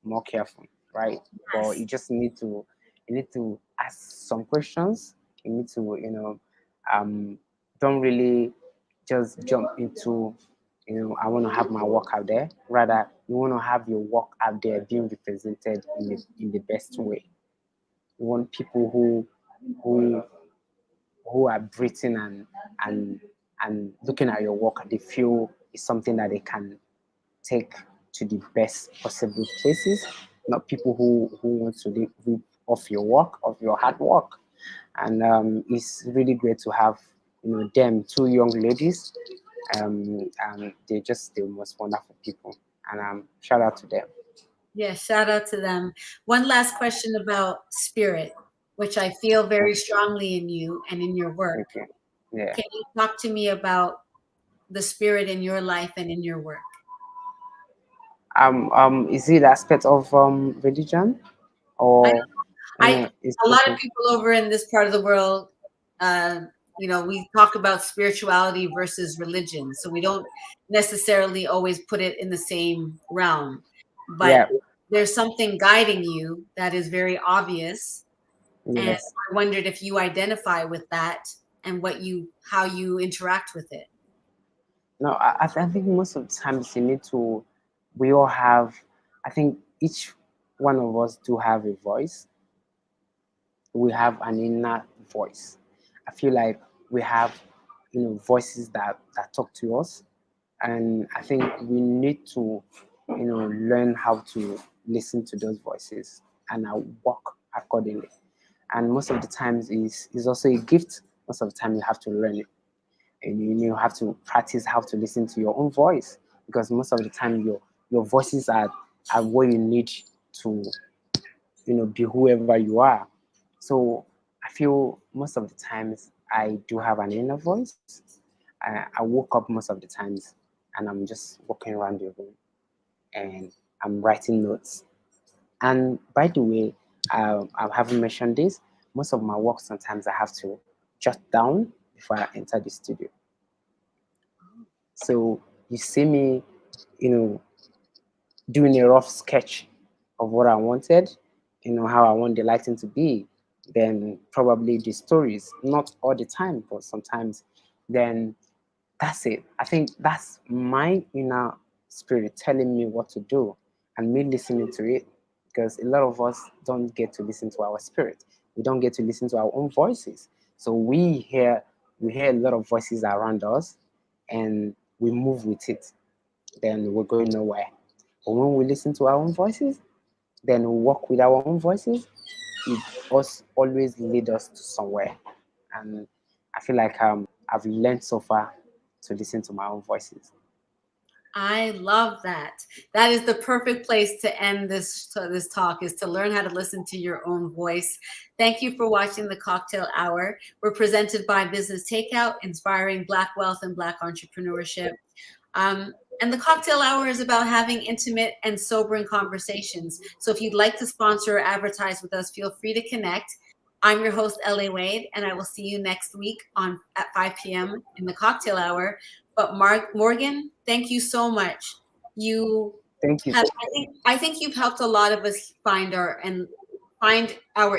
S4: more careful, right? But
S3: Yes.
S4: you need to ask some questions. You need to um, don't really just jump into I want to have my work out there. Rather, you want to have your work out there being represented in the best way. You want people who who are breathing and and looking at your work, they feel it's something that they can take to the best possible places, not people who want to live off your work, of your hard work. And it's really great to have them two young ladies. And they're just the most wonderful people, and shout out to them.
S3: Yeah, shout out to them. One last question about spirit, which I feel very strongly in you and in your work.
S4: Okay. Yeah.
S3: Can you talk to me about the spirit in your life and in your work?
S4: Is it aspect of religion
S3: I
S4: or
S3: I
S4: it's
S3: a lot of
S4: okay?
S3: people over in this part of the world, uh, we talk about spirituality versus religion, so we don't necessarily always put it in the same realm. But
S4: Yeah.
S3: there's something guiding you that is very obvious, and
S4: Yes.
S3: I wondered if you identify with that and how you interact with it.
S4: No, I think most of the times you need to. We all have. I think each one of us do have a voice. We have an inner voice. I feel like we have, voices that talk to us, and I think we need to, learn how to listen to those voices and work accordingly. And most of the times is also a gift. Most of the time you have to learn it, and you have to practice how to listen to your own voice, because most of the time your voices are what you need to be whoever you are. So I feel most of the times I do have an inner voice. I woke up most of the times and I'm just walking around the room and I'm writing notes. And by the way, I haven't mentioned this. Most of my work sometimes I have to jot down before I enter the studio. So you see me, you know, doing a rough sketch of what I wanted, how I want the lighting to be, then probably the stories, not all the time, but sometimes, then that's it. I think that's my inner spirit telling me what to do and me listening to it, because a lot of us don't get to listen to our spirit. We don't get to listen to our own voices. So we hear we hear a lot of voices around us and we move with it, then we're going nowhere. But when we listen to our own voices, then we walk with our own voices, it always lead us to somewhere. And I feel like I've learned so far to listen to my own voices.
S3: I love that. That is the perfect place to end this talk, is to learn how to listen to your own voice. Thank you for watching the Cocktale Hour. We're presented by Business Takeout, inspiring Black wealth and Black entrepreneurship. And the Cocktale Hour is about having intimate and sobering conversations. So if you'd like to sponsor or advertise with us, feel free to connect. I'm your host, L.A. Wade, and I will see you next week at 5 p.m. in the Cocktale Hour. But Morgan, thank you so much.
S4: Thank you.
S3: I think you've helped a lot of us find our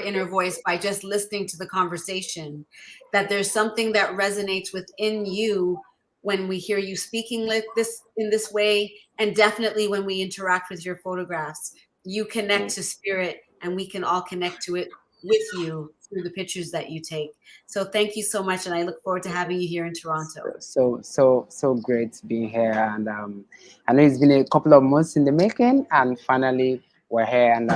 S3: inner voice by just listening to the conversation, that there's something that resonates within you when we hear you speaking like this, in this way, and definitely when we interact with your photographs. You connect to spirit, and we can all connect to it with you through the pictures that you take. So thank you so much, and I look forward to having you here in Toronto.
S4: So great being here, and I know it's been a couple of months in the making, and finally we're here. And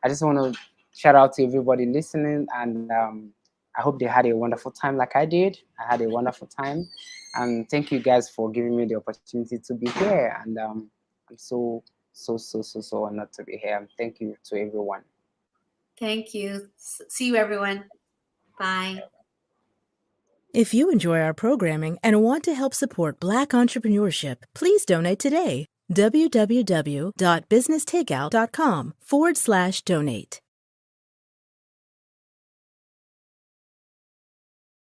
S4: I just want to shout out to everybody listening, and I hope they had a wonderful time like I did. I had a wonderful time, and thank you guys for giving me the opportunity to be here. And I'm so honored to be here. And thank you to everyone.
S3: Thank you. See you, everyone. Bye.
S1: If you enjoy our programming and want to help support Black entrepreneurship, please donate today. www.businesstakeout.com/donate.